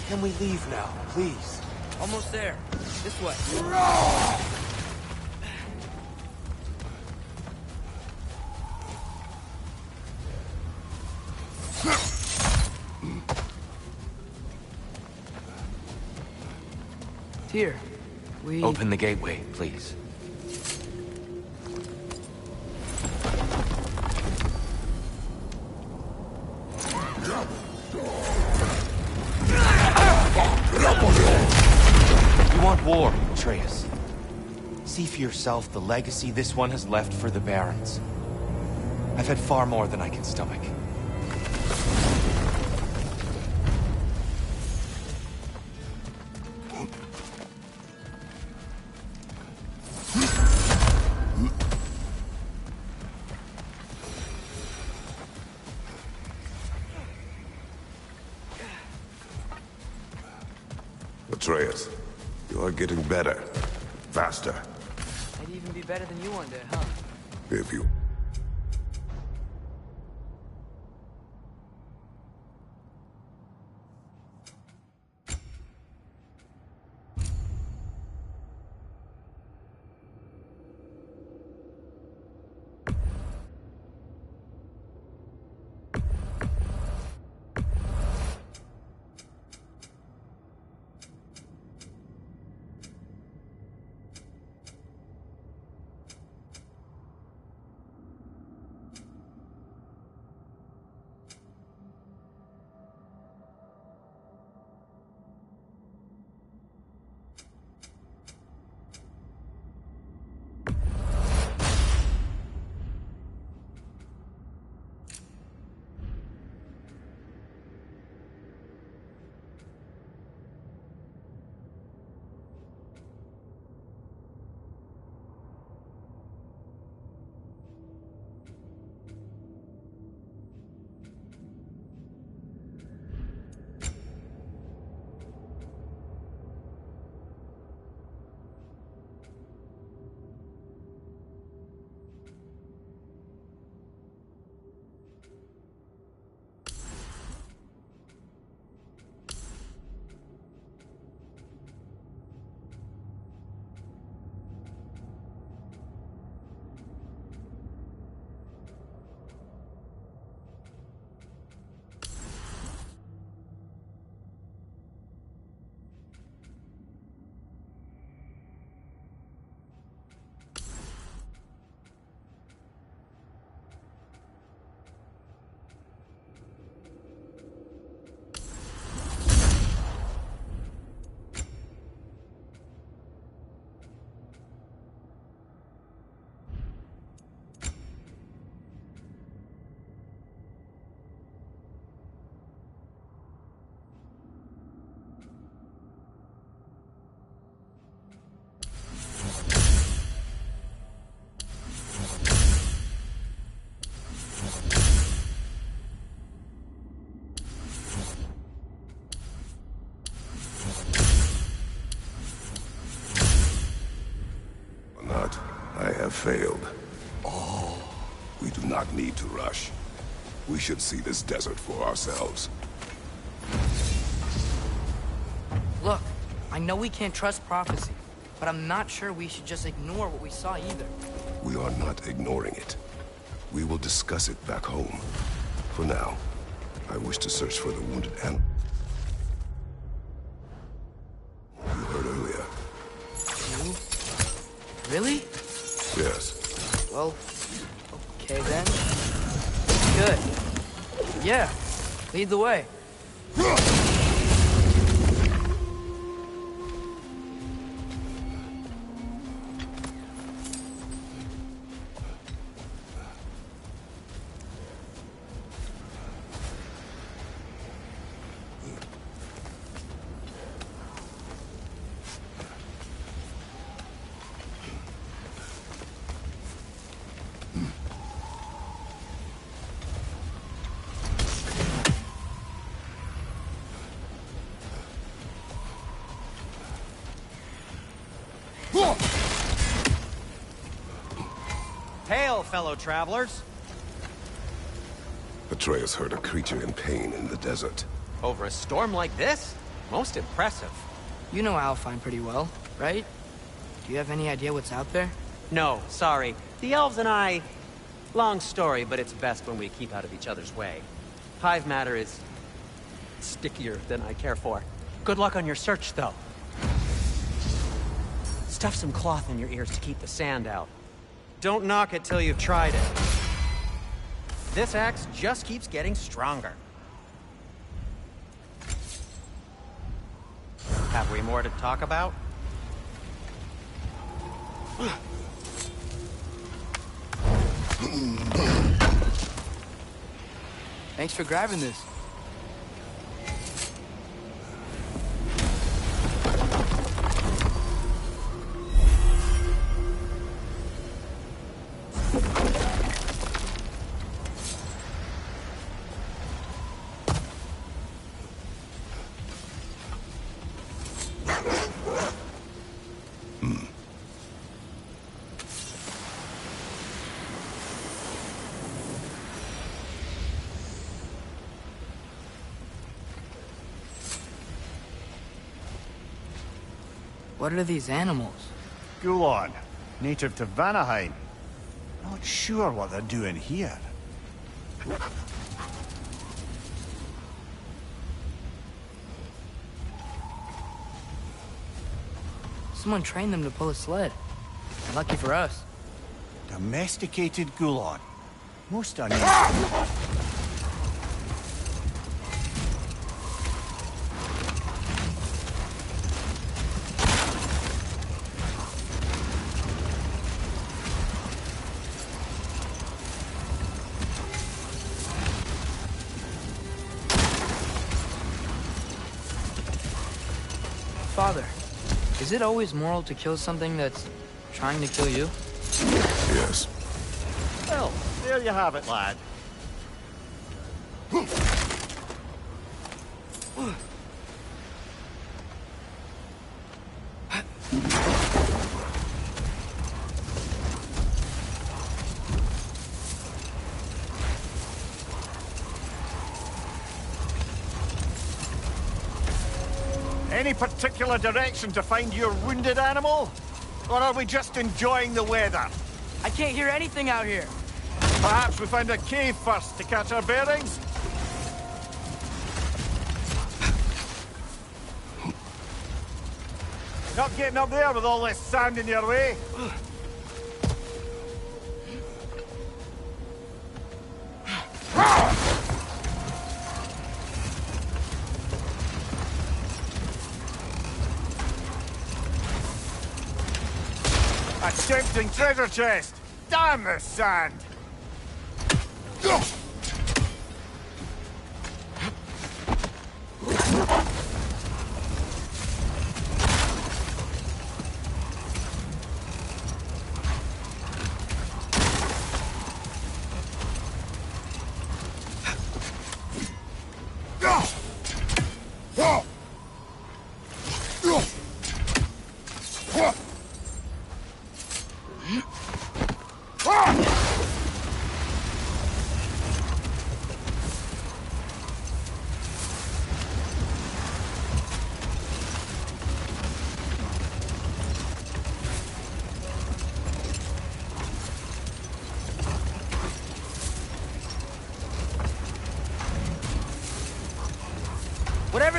Can we leave now, please? Almost there. This way. Here, we... Open the gateway, please. You want war, Atreus. See for yourself the legacy this one has left for the Barons. I've had far more than I can stomach. Atreus, you are getting better. Faster. I'd even be better than you one day, huh? If you... failed. We do not need to rush. We should see this desert for ourselves. Look, I know we can't trust prophecy, but I'm not sure we should just ignore what we saw either. We are not ignoring it. We will discuss it back home. For now, I wish to search for the wounded animal you heard earlier. You? Really? Yes. Well, okay then. Good. Yeah, lead the way. Hail, fellow travelers. Atreus heard a creature in pain in the desert. Over a storm like this? Most impressive. You know Alfheim pretty well, right? Do you have any idea what's out there? No, sorry. The elves and I... Long story, but it's best when we keep out of each other's way. Hive matter is... stickier than I care for. Good luck on your search, though. Stuff some cloth in your ears to keep the sand out. Don't knock it till you've tried it. This axe just keeps getting stronger. Have we more to talk about? Thanks for grabbing this. What are these animals? Gulon, native to Vanaheim. Not sure what they're doing here. Someone trained them to pull a sled. Lucky for us. Domesticated Gulon. Most unusual. Father, is it always moral to kill something that's trying to kill you? Yes. Well, there you have it, lad. Any particular direction to find your wounded animal? Or are we just enjoying the weather? I can't hear anything out here. Perhaps we find a cave first to catch our bearings? Not getting up there with all this sand in your way. A tempting treasure chest! Damn the sand!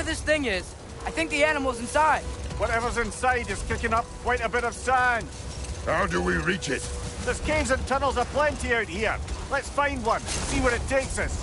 this thing is, I think the animal's inside. Whatever's inside is kicking up quite a bit of sand. How do we reach it? There's caves and tunnels aplenty out here. Let's find one, see where it takes us.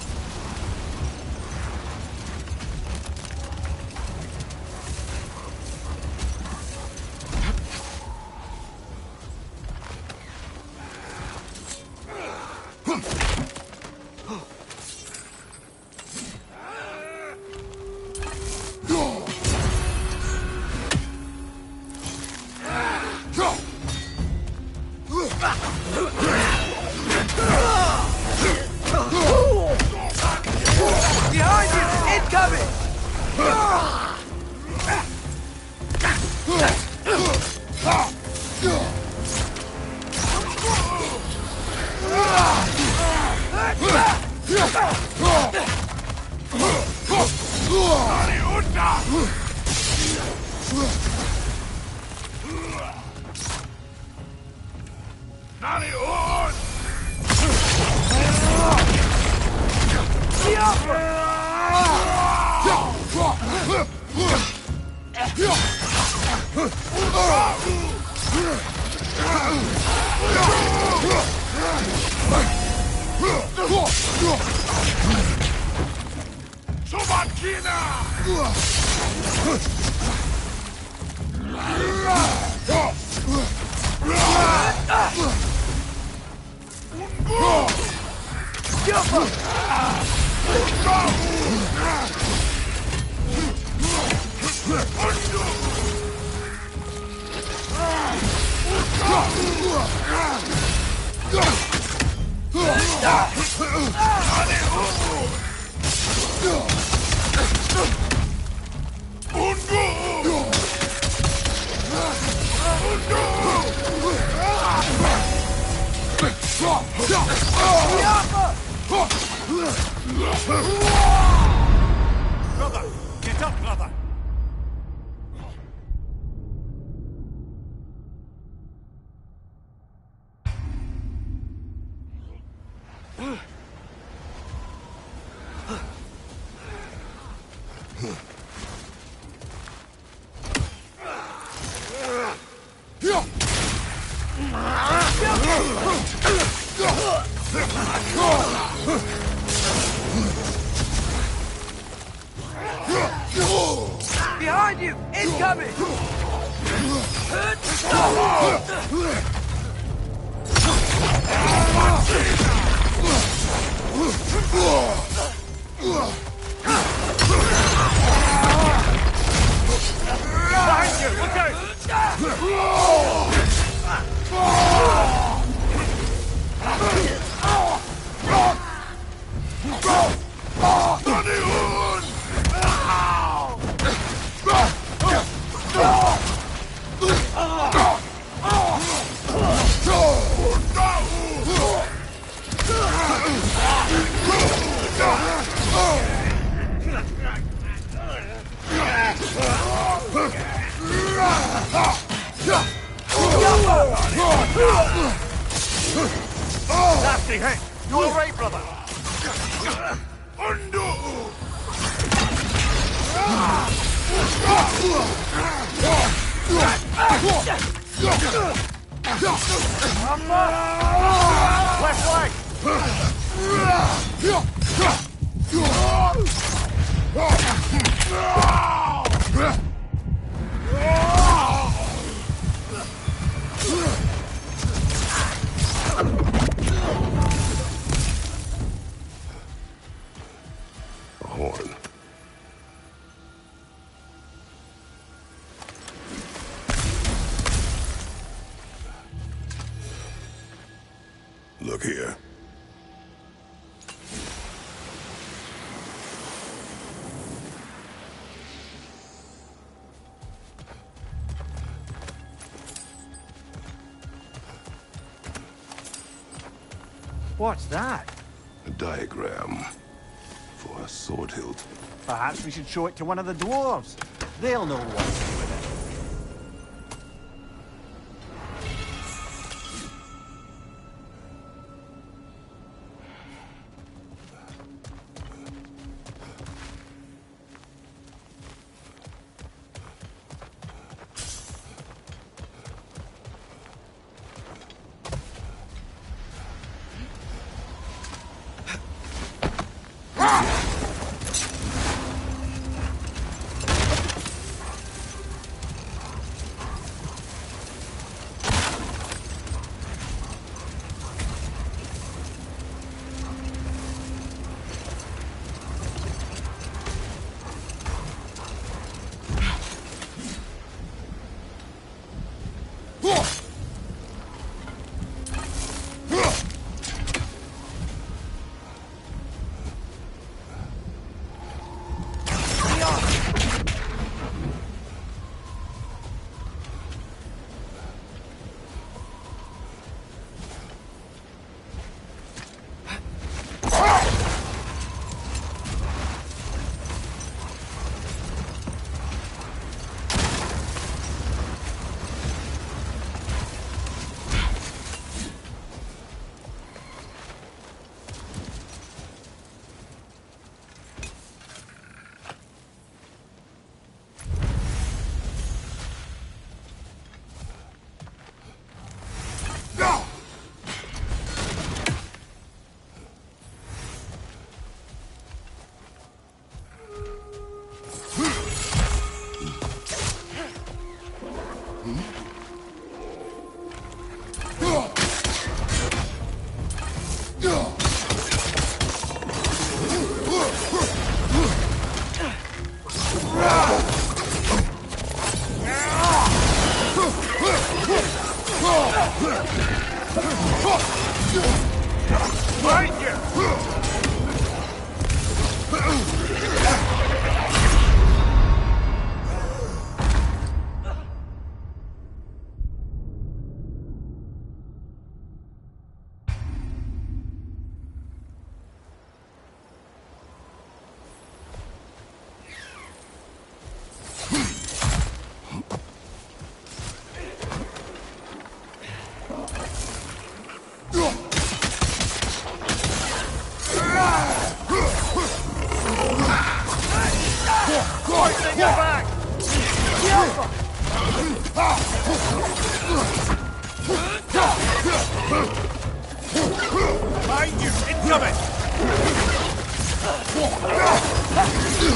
Brother, get up, brother! Behind you! Incoming! Behind you! Look out! Nasty hit! You alright, brother? Left leg! A horn. Look here. What's that? A diagram for a sword hilt. Perhaps we should show it to one of the dwarves. They'll know what to do with it. Behind you! Behind you! Incoming! Behind you!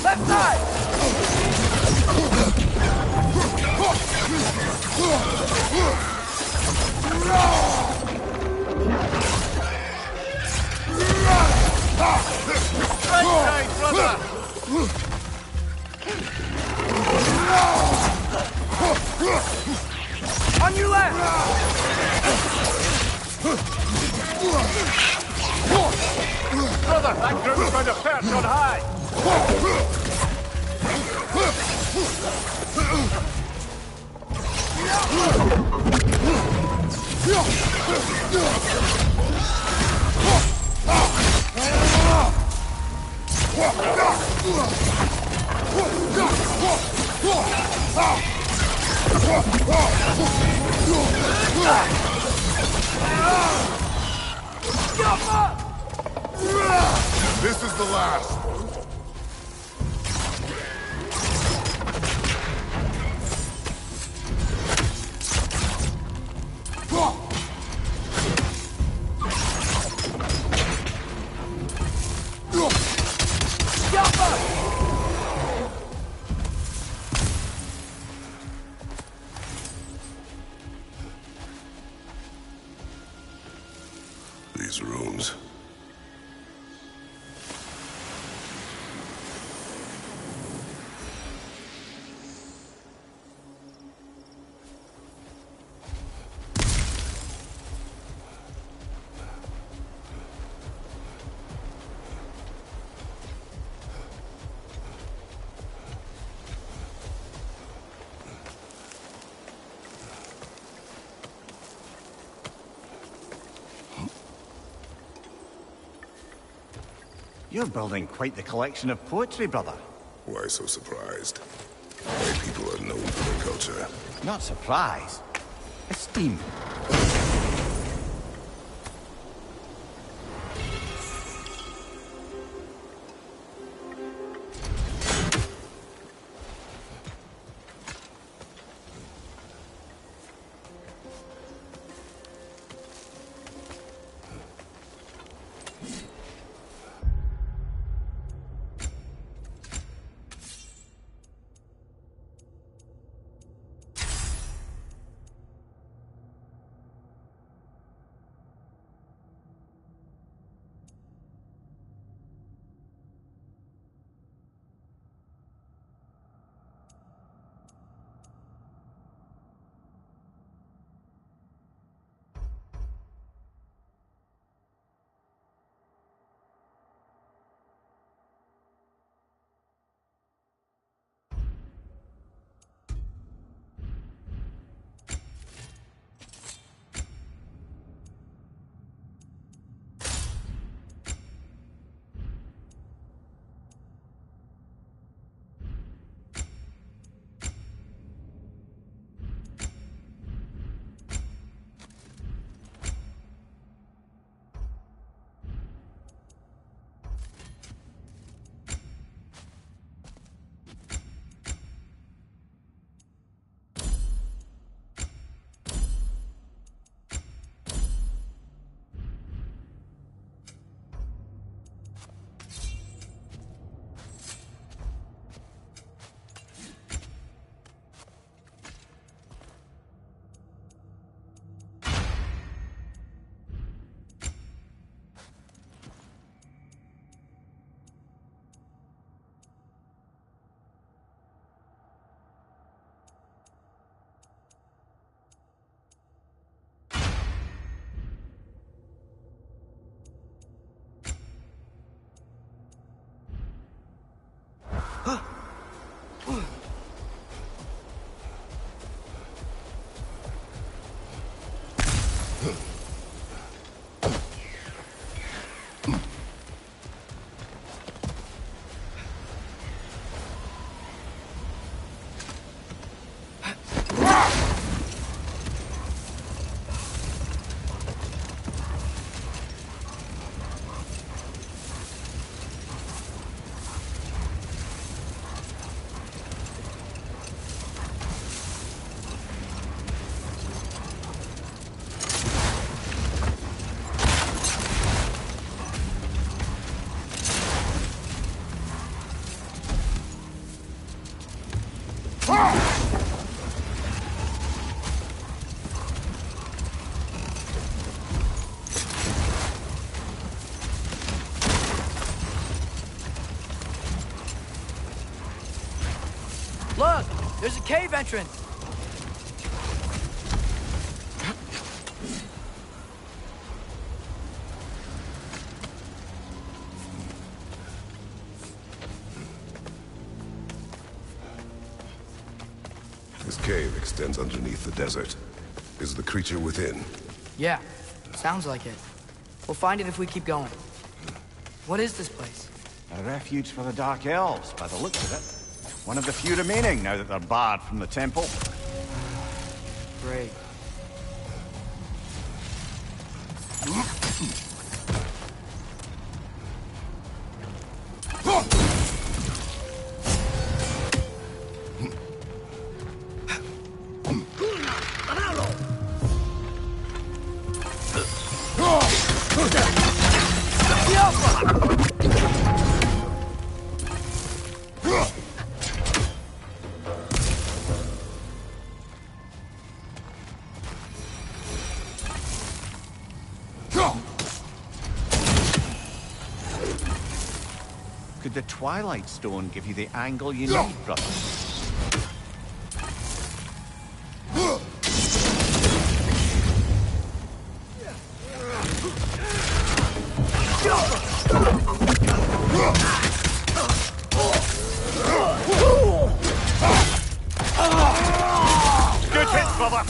Left side! Right side, brother! On your left! Brother, that group's going to perch on high! This is the last. These rooms. You're building quite the collection of poetry, brother. Why so surprised? My people are known for their culture. Not surprise. Esteem. Look! There's a cave entrance! This cave extends underneath the desert. Is the creature within? Yeah, sounds like it. We'll find it if we keep going. What is this place? A refuge for the Dark Elves, by the looks of it. One of the few remaining now that they're barred from the temple. Great. Could the Twilight Stone give you the angle you need, brother? Good hit, brother!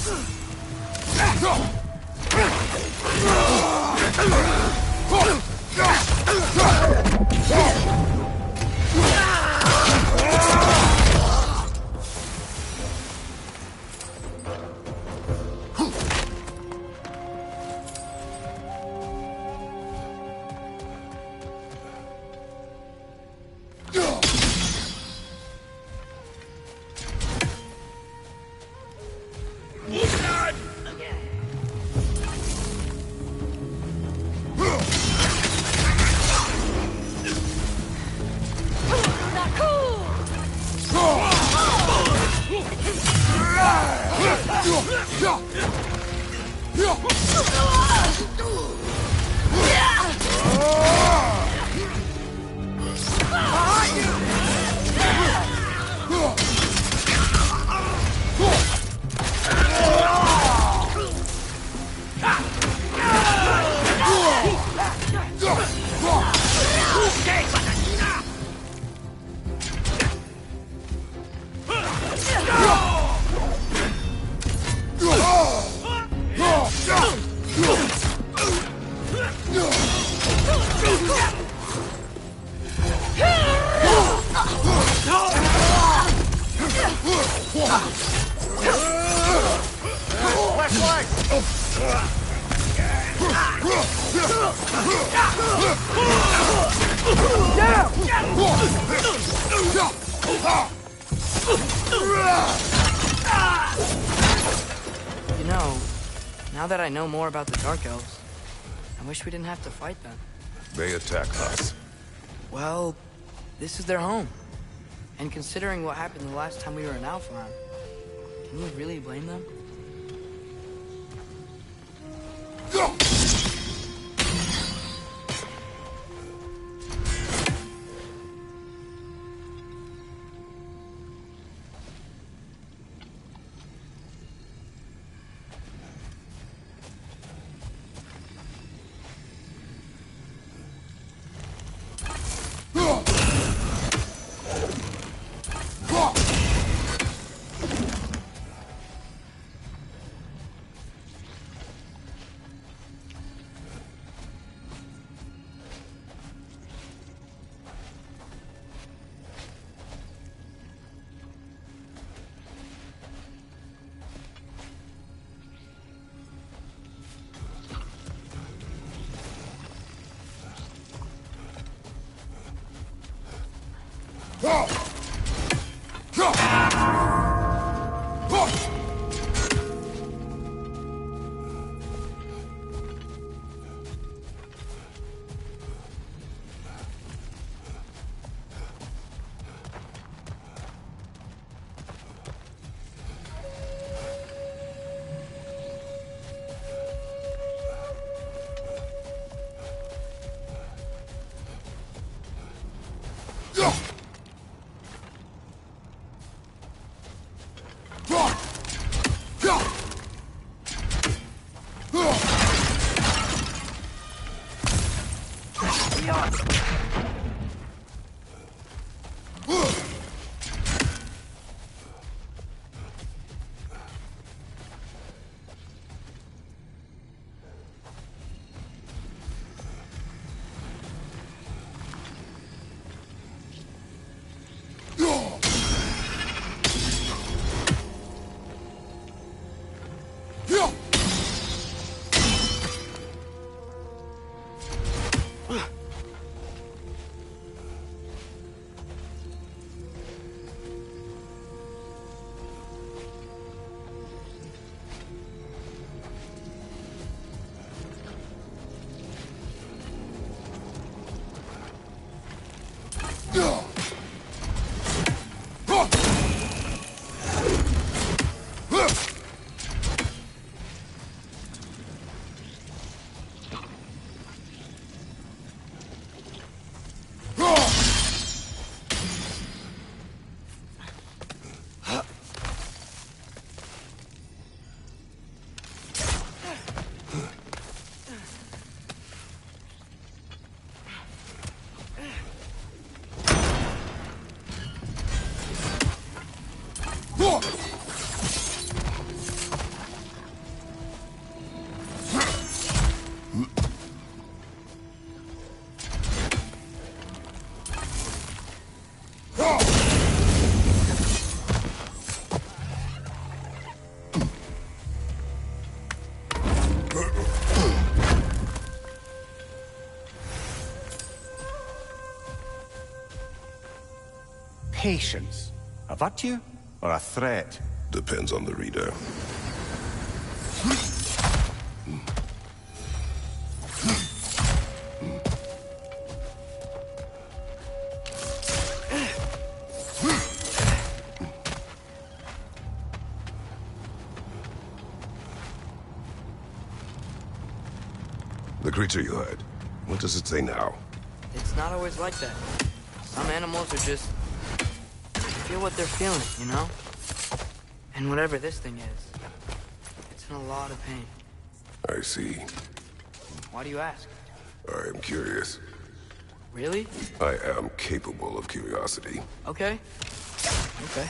You know, now that I know more about the Dark Elves, I wish we didn't have to fight them. They attack us. Well, this is their home. And considering what happened the last time we were in Alphaland, can you really blame them? Patience. A virtue or a threat? Depends on the reader. The creature you heard, what does it say now? It's not always like that. Some animals are just... feel what they're feeling, you know? And whatever this thing is, it's in a lot of pain. I see. Why do you ask? I am curious. Really? I am capable of curiosity. Okay. Okay.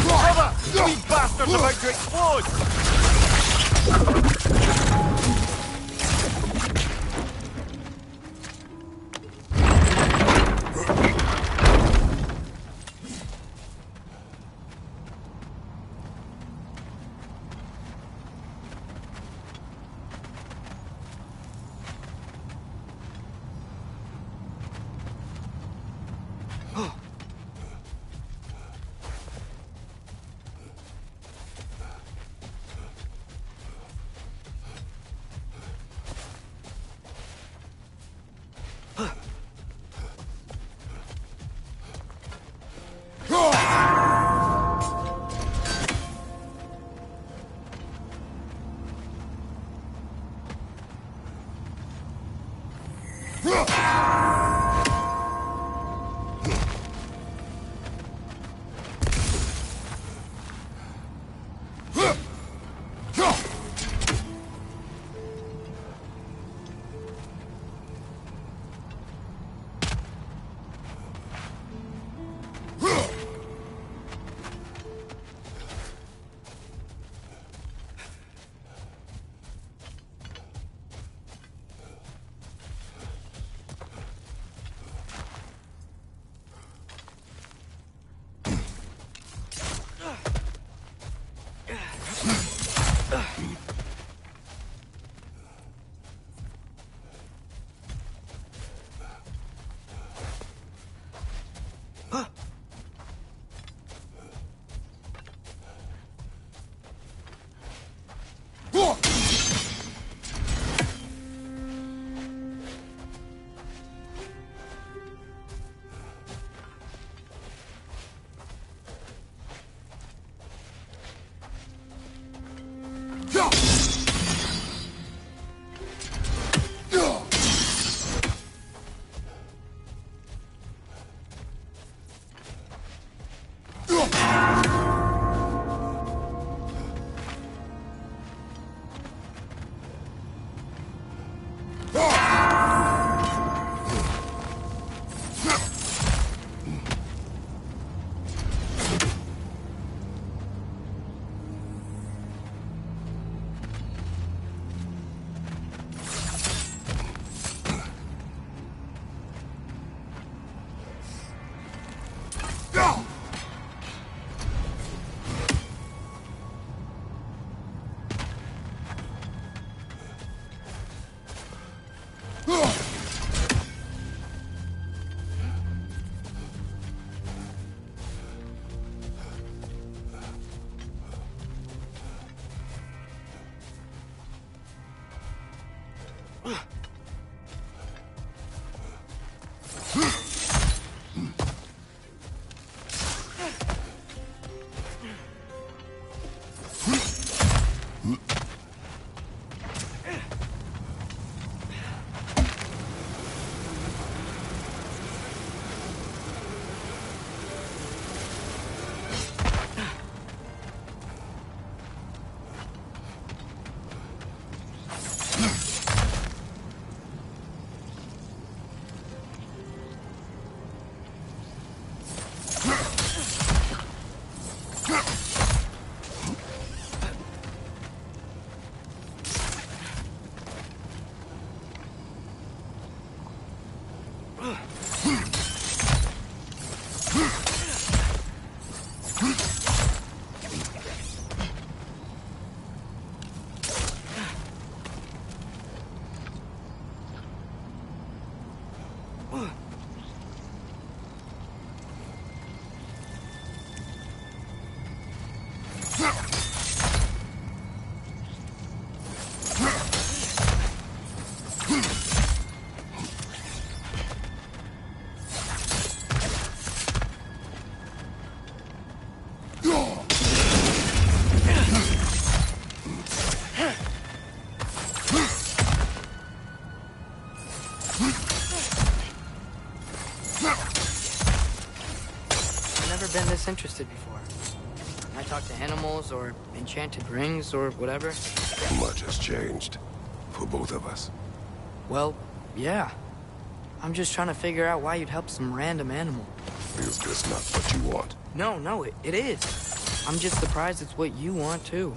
Cover! You bastard's about to explode! Been this interested before. I talk to animals or enchanted rings or whatever. Much has changed for both of us. Well, yeah. I'm just trying to figure out why you'd help some random animal. Feels just not what you want. No, it is. I'm just surprised it's what you want, too.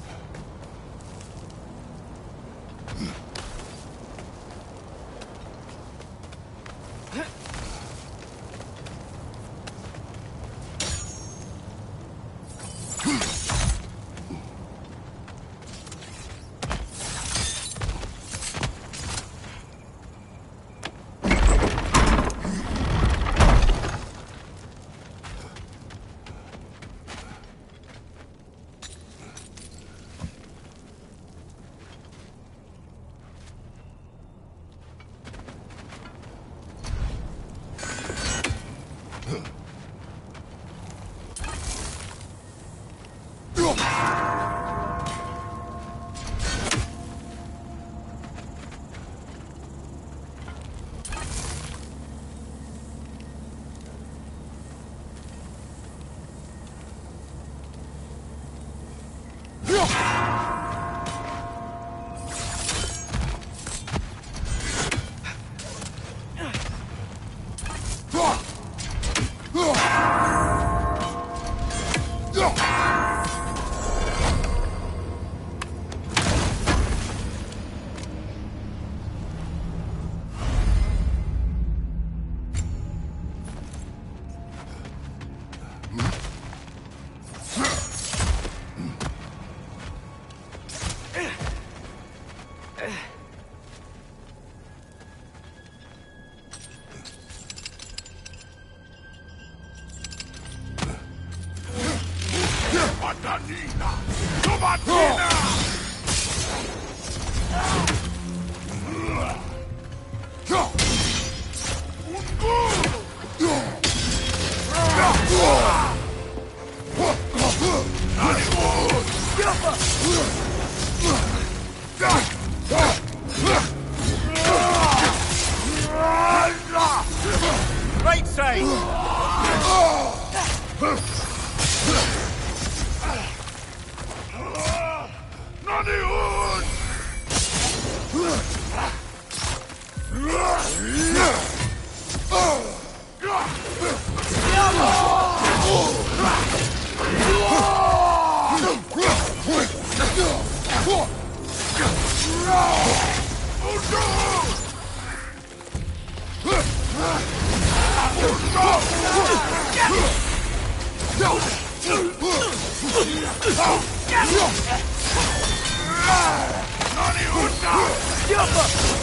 Right side!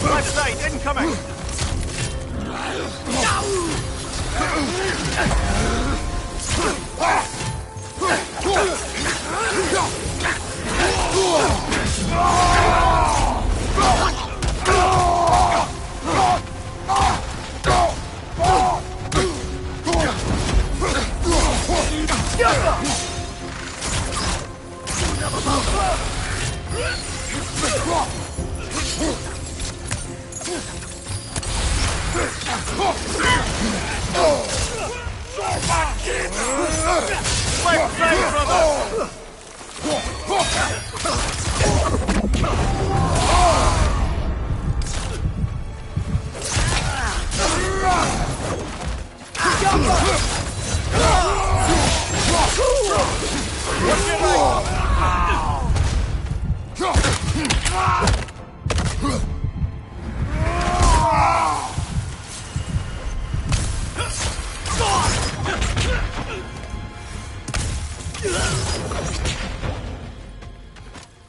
Left side, incoming! Left side, brother!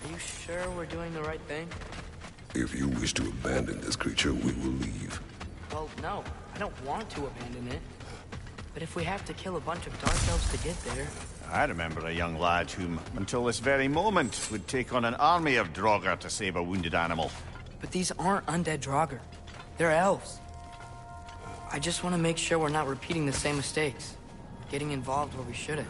Are you sure we're doing the right thing? If you wish to abandon this creature, we will leave. Well, no. I don't want to abandon it. But if we have to kill a bunch of Dark Elves to get there... I remember a young lad whom, until this very moment, would take on an army of Draugr to save a wounded animal. But these aren't undead Draugr. They're elves. I just want to make sure we're not repeating the same mistakes. Getting involved where we shouldn't.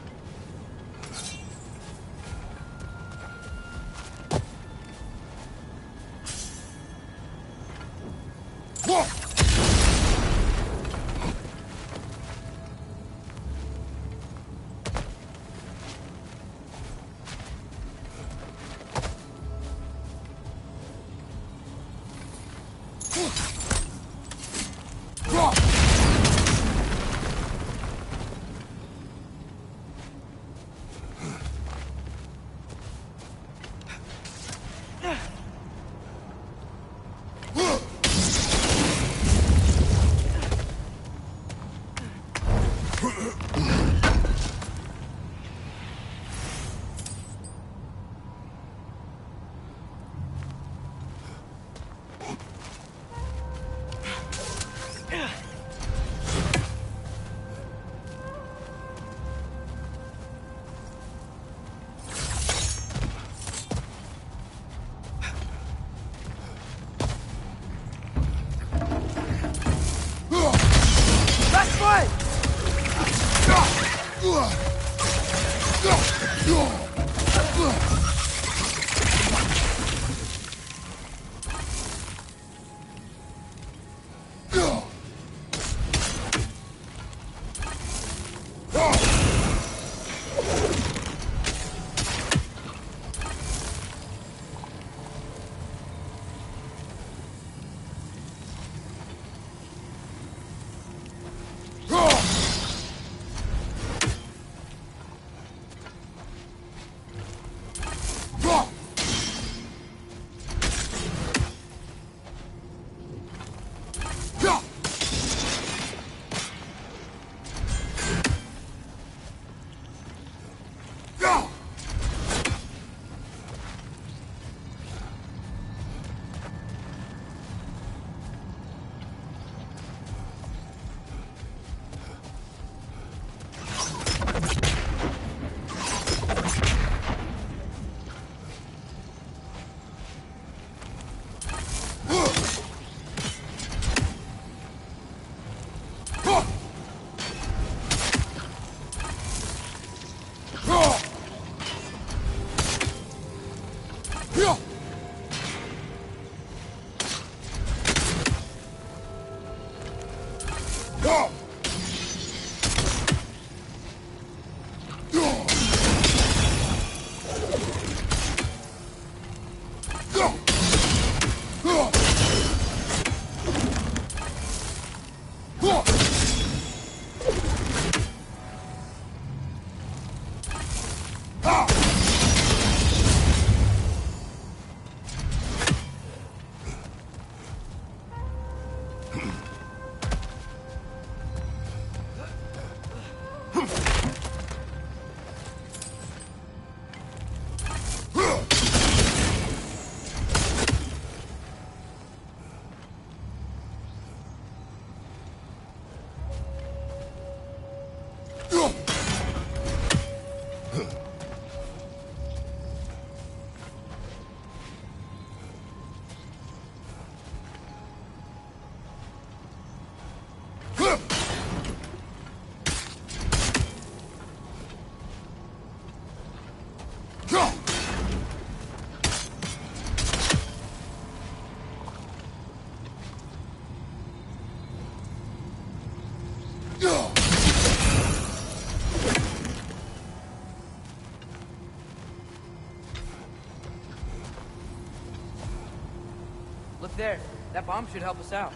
Look there. That bomb should help us out.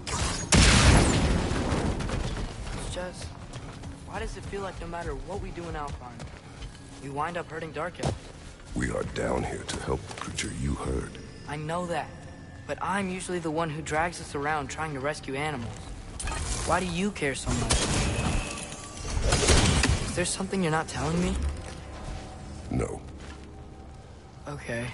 It's just... why does it feel like no matter what we do in Alpine, we wind up hurting Dark Elves? We are down here to help the creature you heard. I know that. But I'm usually the one who drags us around trying to rescue animals. Why do you care so much? Is there something you're not telling me? No. Okay.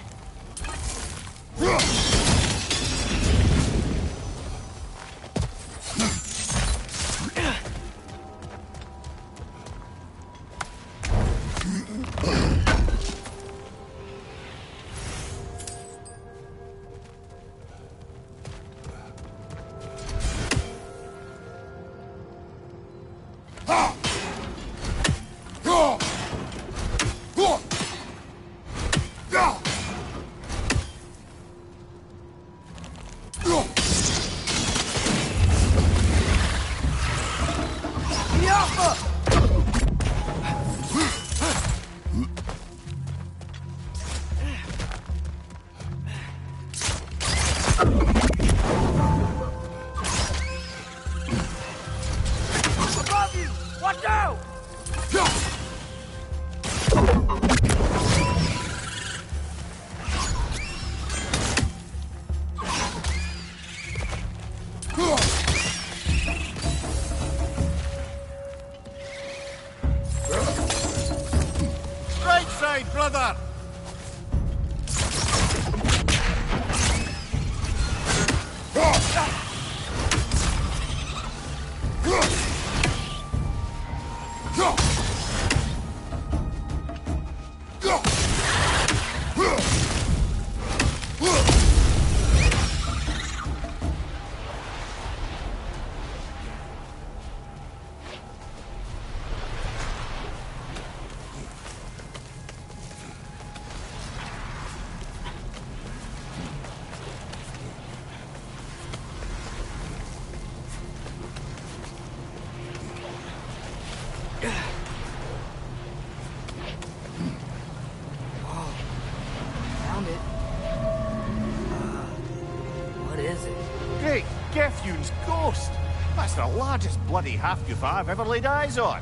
largest bloody half-goof I've ever laid eyes on.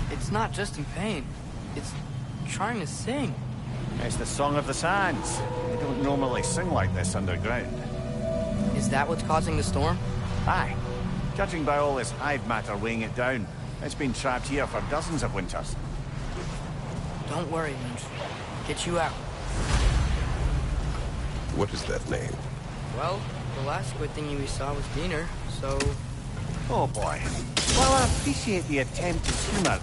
It's not just in pain. It's trying to sing. It's the Song of the Sands. They don't normally sing like this underground. Is that what's causing the storm? Aye. Judging by all this hive matter weighing it down, it's been trapped here for dozens of winters. Don't worry, Lynch. Get you out. What is that name? Well, the last squid thingy we saw was Diener, so... Oh boy. While I appreciate the attempt at humor,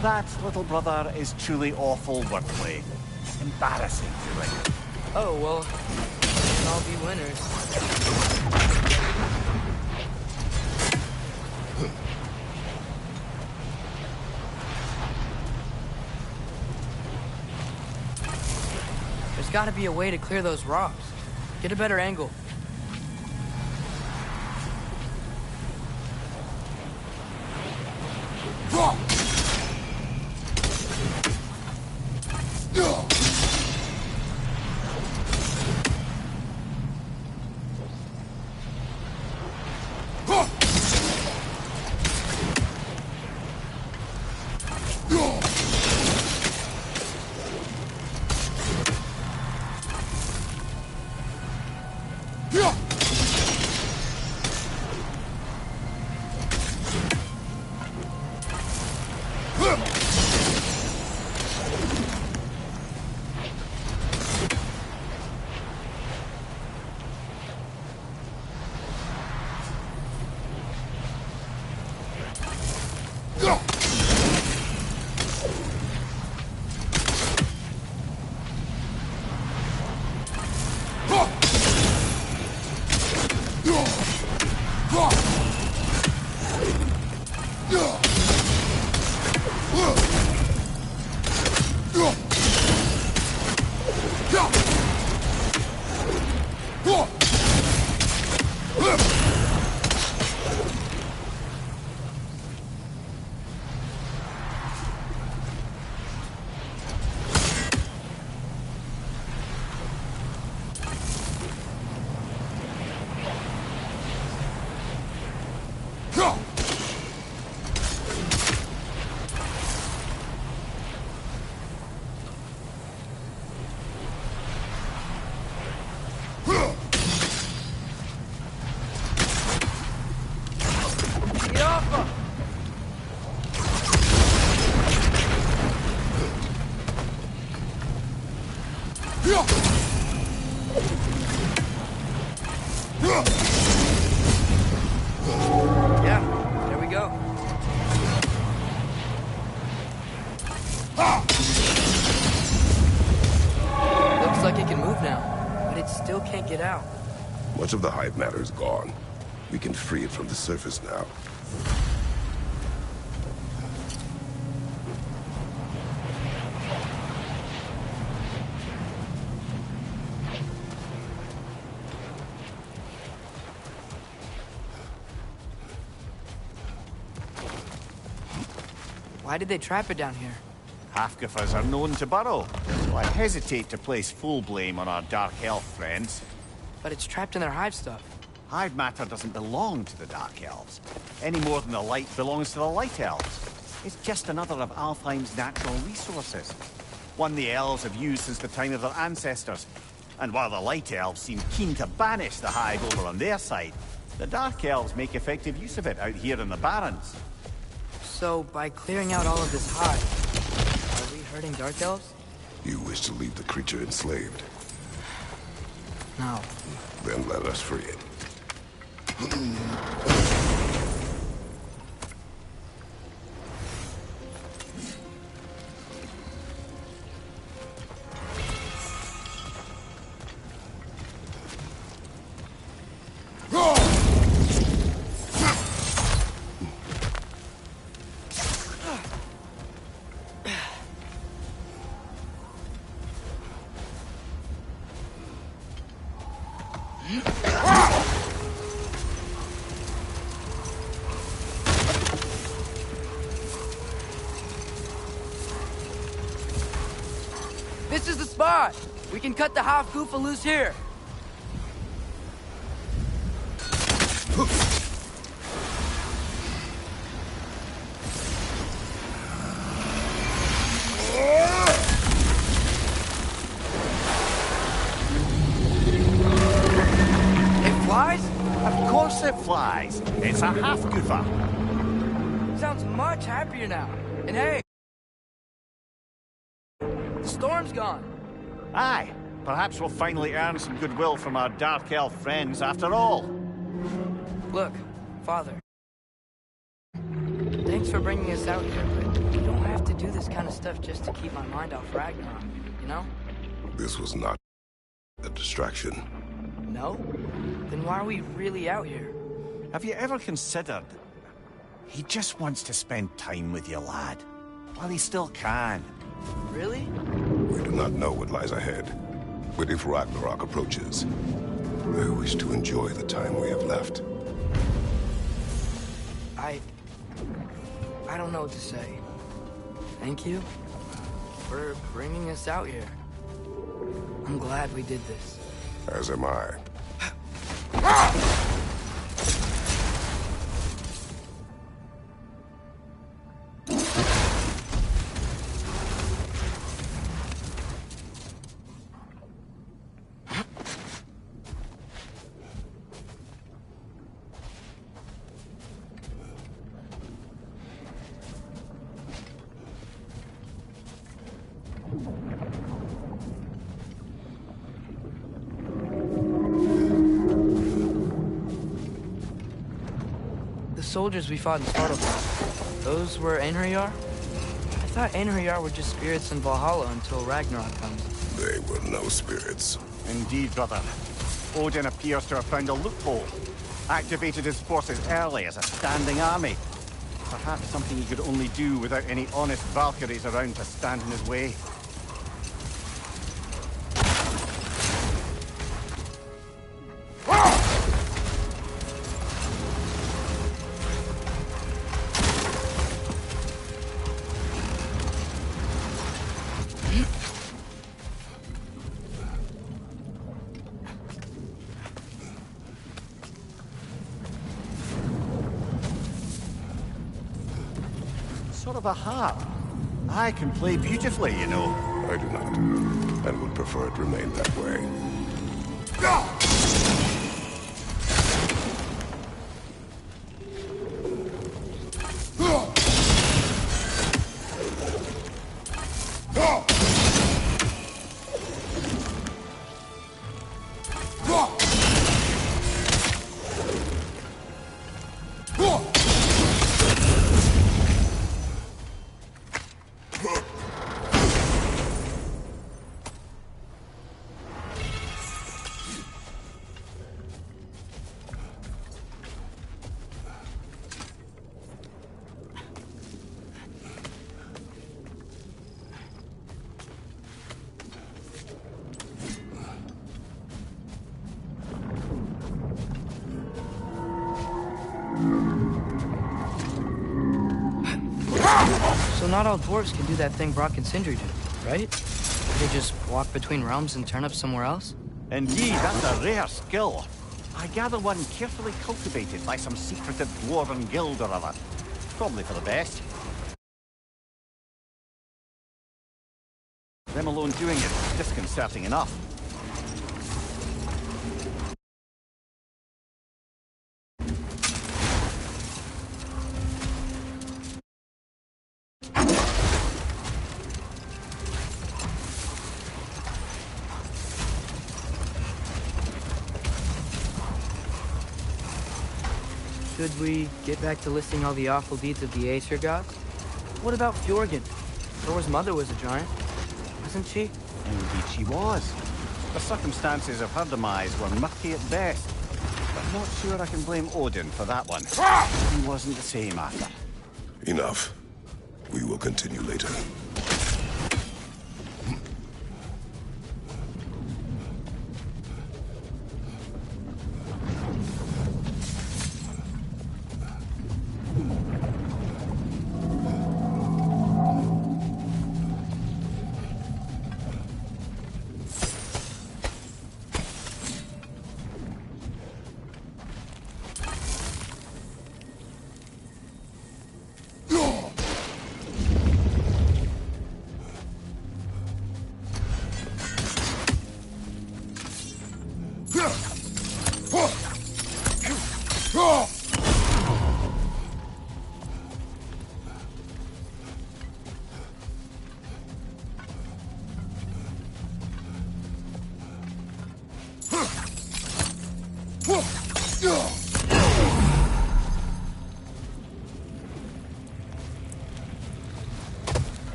that little brother is truly awful wordplay. Embarrassing, really. Oh, well, we'll all be winners. There's gotta be a way to clear those rocks. Get a better angle. Yeah, there we go. Looks like it can move now, but it still can't get out. Much of the hive matter is gone. We can free it from the surface now. Why did they trap it down here? Half-goofers are known to burrow, so I hesitate to place full blame on our Dark Elf friends. But it's trapped in their hive stuff. Hive matter doesn't belong to the Dark Elves, any more than the light belongs to the Light Elves. It's just another of Alfheim's natural resources. One the Elves have used since the time of their ancestors. And while the Light Elves seem keen to banish the hive over on their side, the Dark Elves make effective use of it out here in the Barrens. So, by clearing out all of this hive, are we hurting Dark Elves? You wish to leave the creature enslaved? No. Then let us free it. This is the spot! We can cut the half-goofa loose here! flies. It's a half-goofer. Sounds much happier now. And hey, the storm's gone. Aye, perhaps we'll finally earn some goodwill from our Dark Elf friends after all. Look, Father. Thanks for bringing us out here, but you don't have to do this kind of stuff just to keep my mind off Ragnarok, you know? This was not a distraction. No? Then why are we really out here? Have you ever considered... He just wants to spend time with you, lad. While he still can. Really? We do not know what lies ahead. But if Ragnarok approaches, I wish to enjoy the time we have left. I don't know what to say. Thank you for bringing us out here. I'm glad we did this. As am I. Soldiers we fought in Svartalfheim, those were Einherjar? I thought Einherjar were just spirits in Valhalla until Ragnarok comes. They were no spirits. Indeed, brother. Odin appears to have found a loophole. Activated his forces early as a standing army. Perhaps something he could only do without any honest Valkyries around to stand in his way. Sort of a harp. I can play beautifully, you know. I do not, and would prefer it remain that way. So not all dwarves can do that thing Brock and Sindri do, right? They just walk between realms and turn up somewhere else? Indeed, that's a rare skill. I gather one carefully cultivated by some secretive dwarven guild or other. Probably for the best. Them alone doing it is disconcerting enough. Should we get back to listing all the awful deeds of the Aesir gods? What about Fjorgyn? Thor's mother was a giant, wasn't she? Indeed she was. The circumstances of her demise were murky at best. But I'm not sure I can blame Odin for that one. He wasn't the same after. Enough. We will continue later.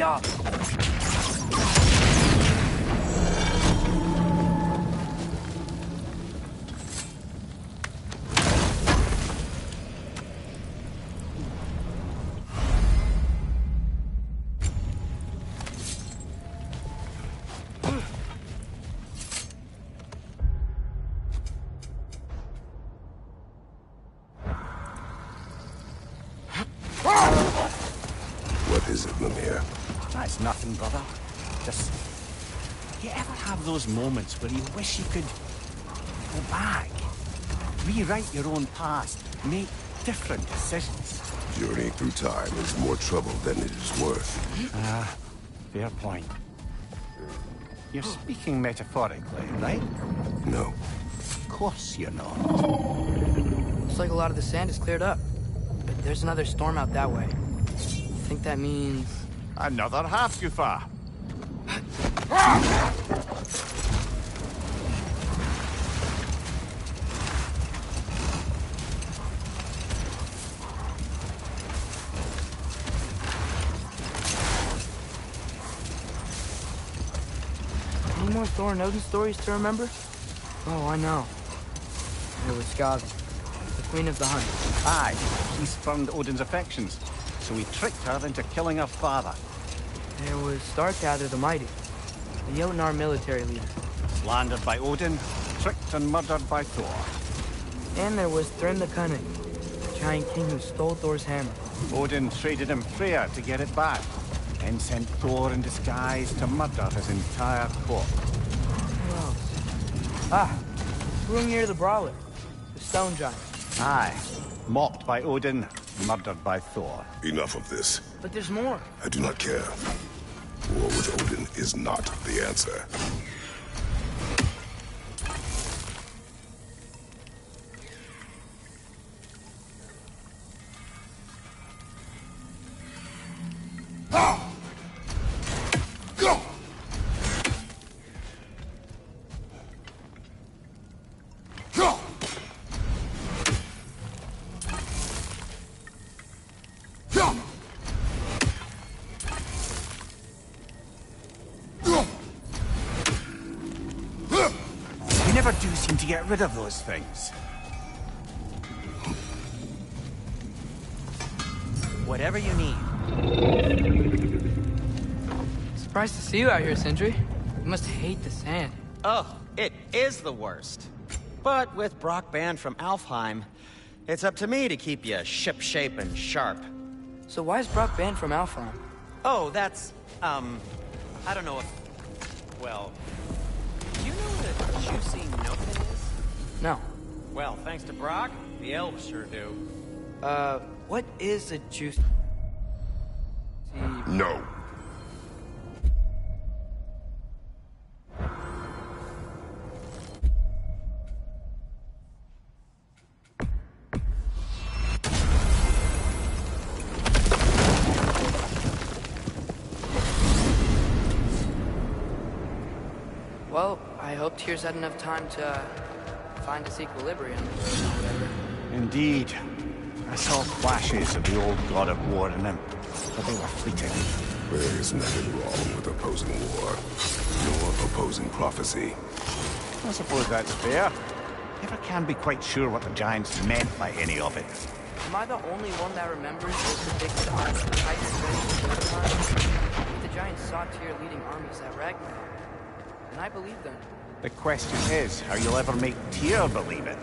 Hurry up! What is it, Mimir? That's nothing, brother. Just... You ever have those moments where you wish you could... go back? Rewrite your own past. Make different decisions. Journeying through time is more trouble than it is worth. Fair point. You're speaking metaphorically, right? No. Of course you're not. Looks like a lot of the sand is cleared up. But there's another storm out that way. I think that means... Another half Gufa. Any more Thor and Odin stories to remember? Oh, I know. There was Skaven, the Queen of the Hunt. Aye, he spurned Odin's affections, so he tricked her into killing her father. There was Starkadr the Mighty, the Jotnar military leader. Slandered by Odin, tricked and murdered by Thor. And there was Thrym the Cunning, the giant king who stole Thor's hammer. Odin traded him Freya to get it back, then sent Thor in disguise to murder his entire court. Who else? Ah, Hrungnir the Brawler, the stone giant. Aye, mocked by Odin, murdered by Thor. Enough of this. But there's more. I do not care. War with Odin is not the answer. You never do seem to get rid of those things. Whatever you need. Surprised to see you out here, Sindri. You must hate the sand. Oh, it is the worst. But with Brock banned from Alfheim, it's up to me to keep you ship-shape and sharp. So why is Brock banned from Alfheim? Oh, that's, I don't know if... Well, do you know what a juicy nothing is? No. Well, thanks to Brock, the elves sure do. What is a juice? No. Well, I hope Tyr's had enough time to find his equilibrium, or whatever. Indeed. I saw flashes of the old god of war in him, but they were fleeting. There is nothing wrong with opposing war, nor opposing prophecy. I suppose that's fair. Never can be quite sure what the Giants meant by any of it. Am I the only one that remembers those predicted odds of Titan ready for time? The Giants saw Tyr leading armies at Ragnarok, and I believed them. The question is how you'll ever make Tyr believe it.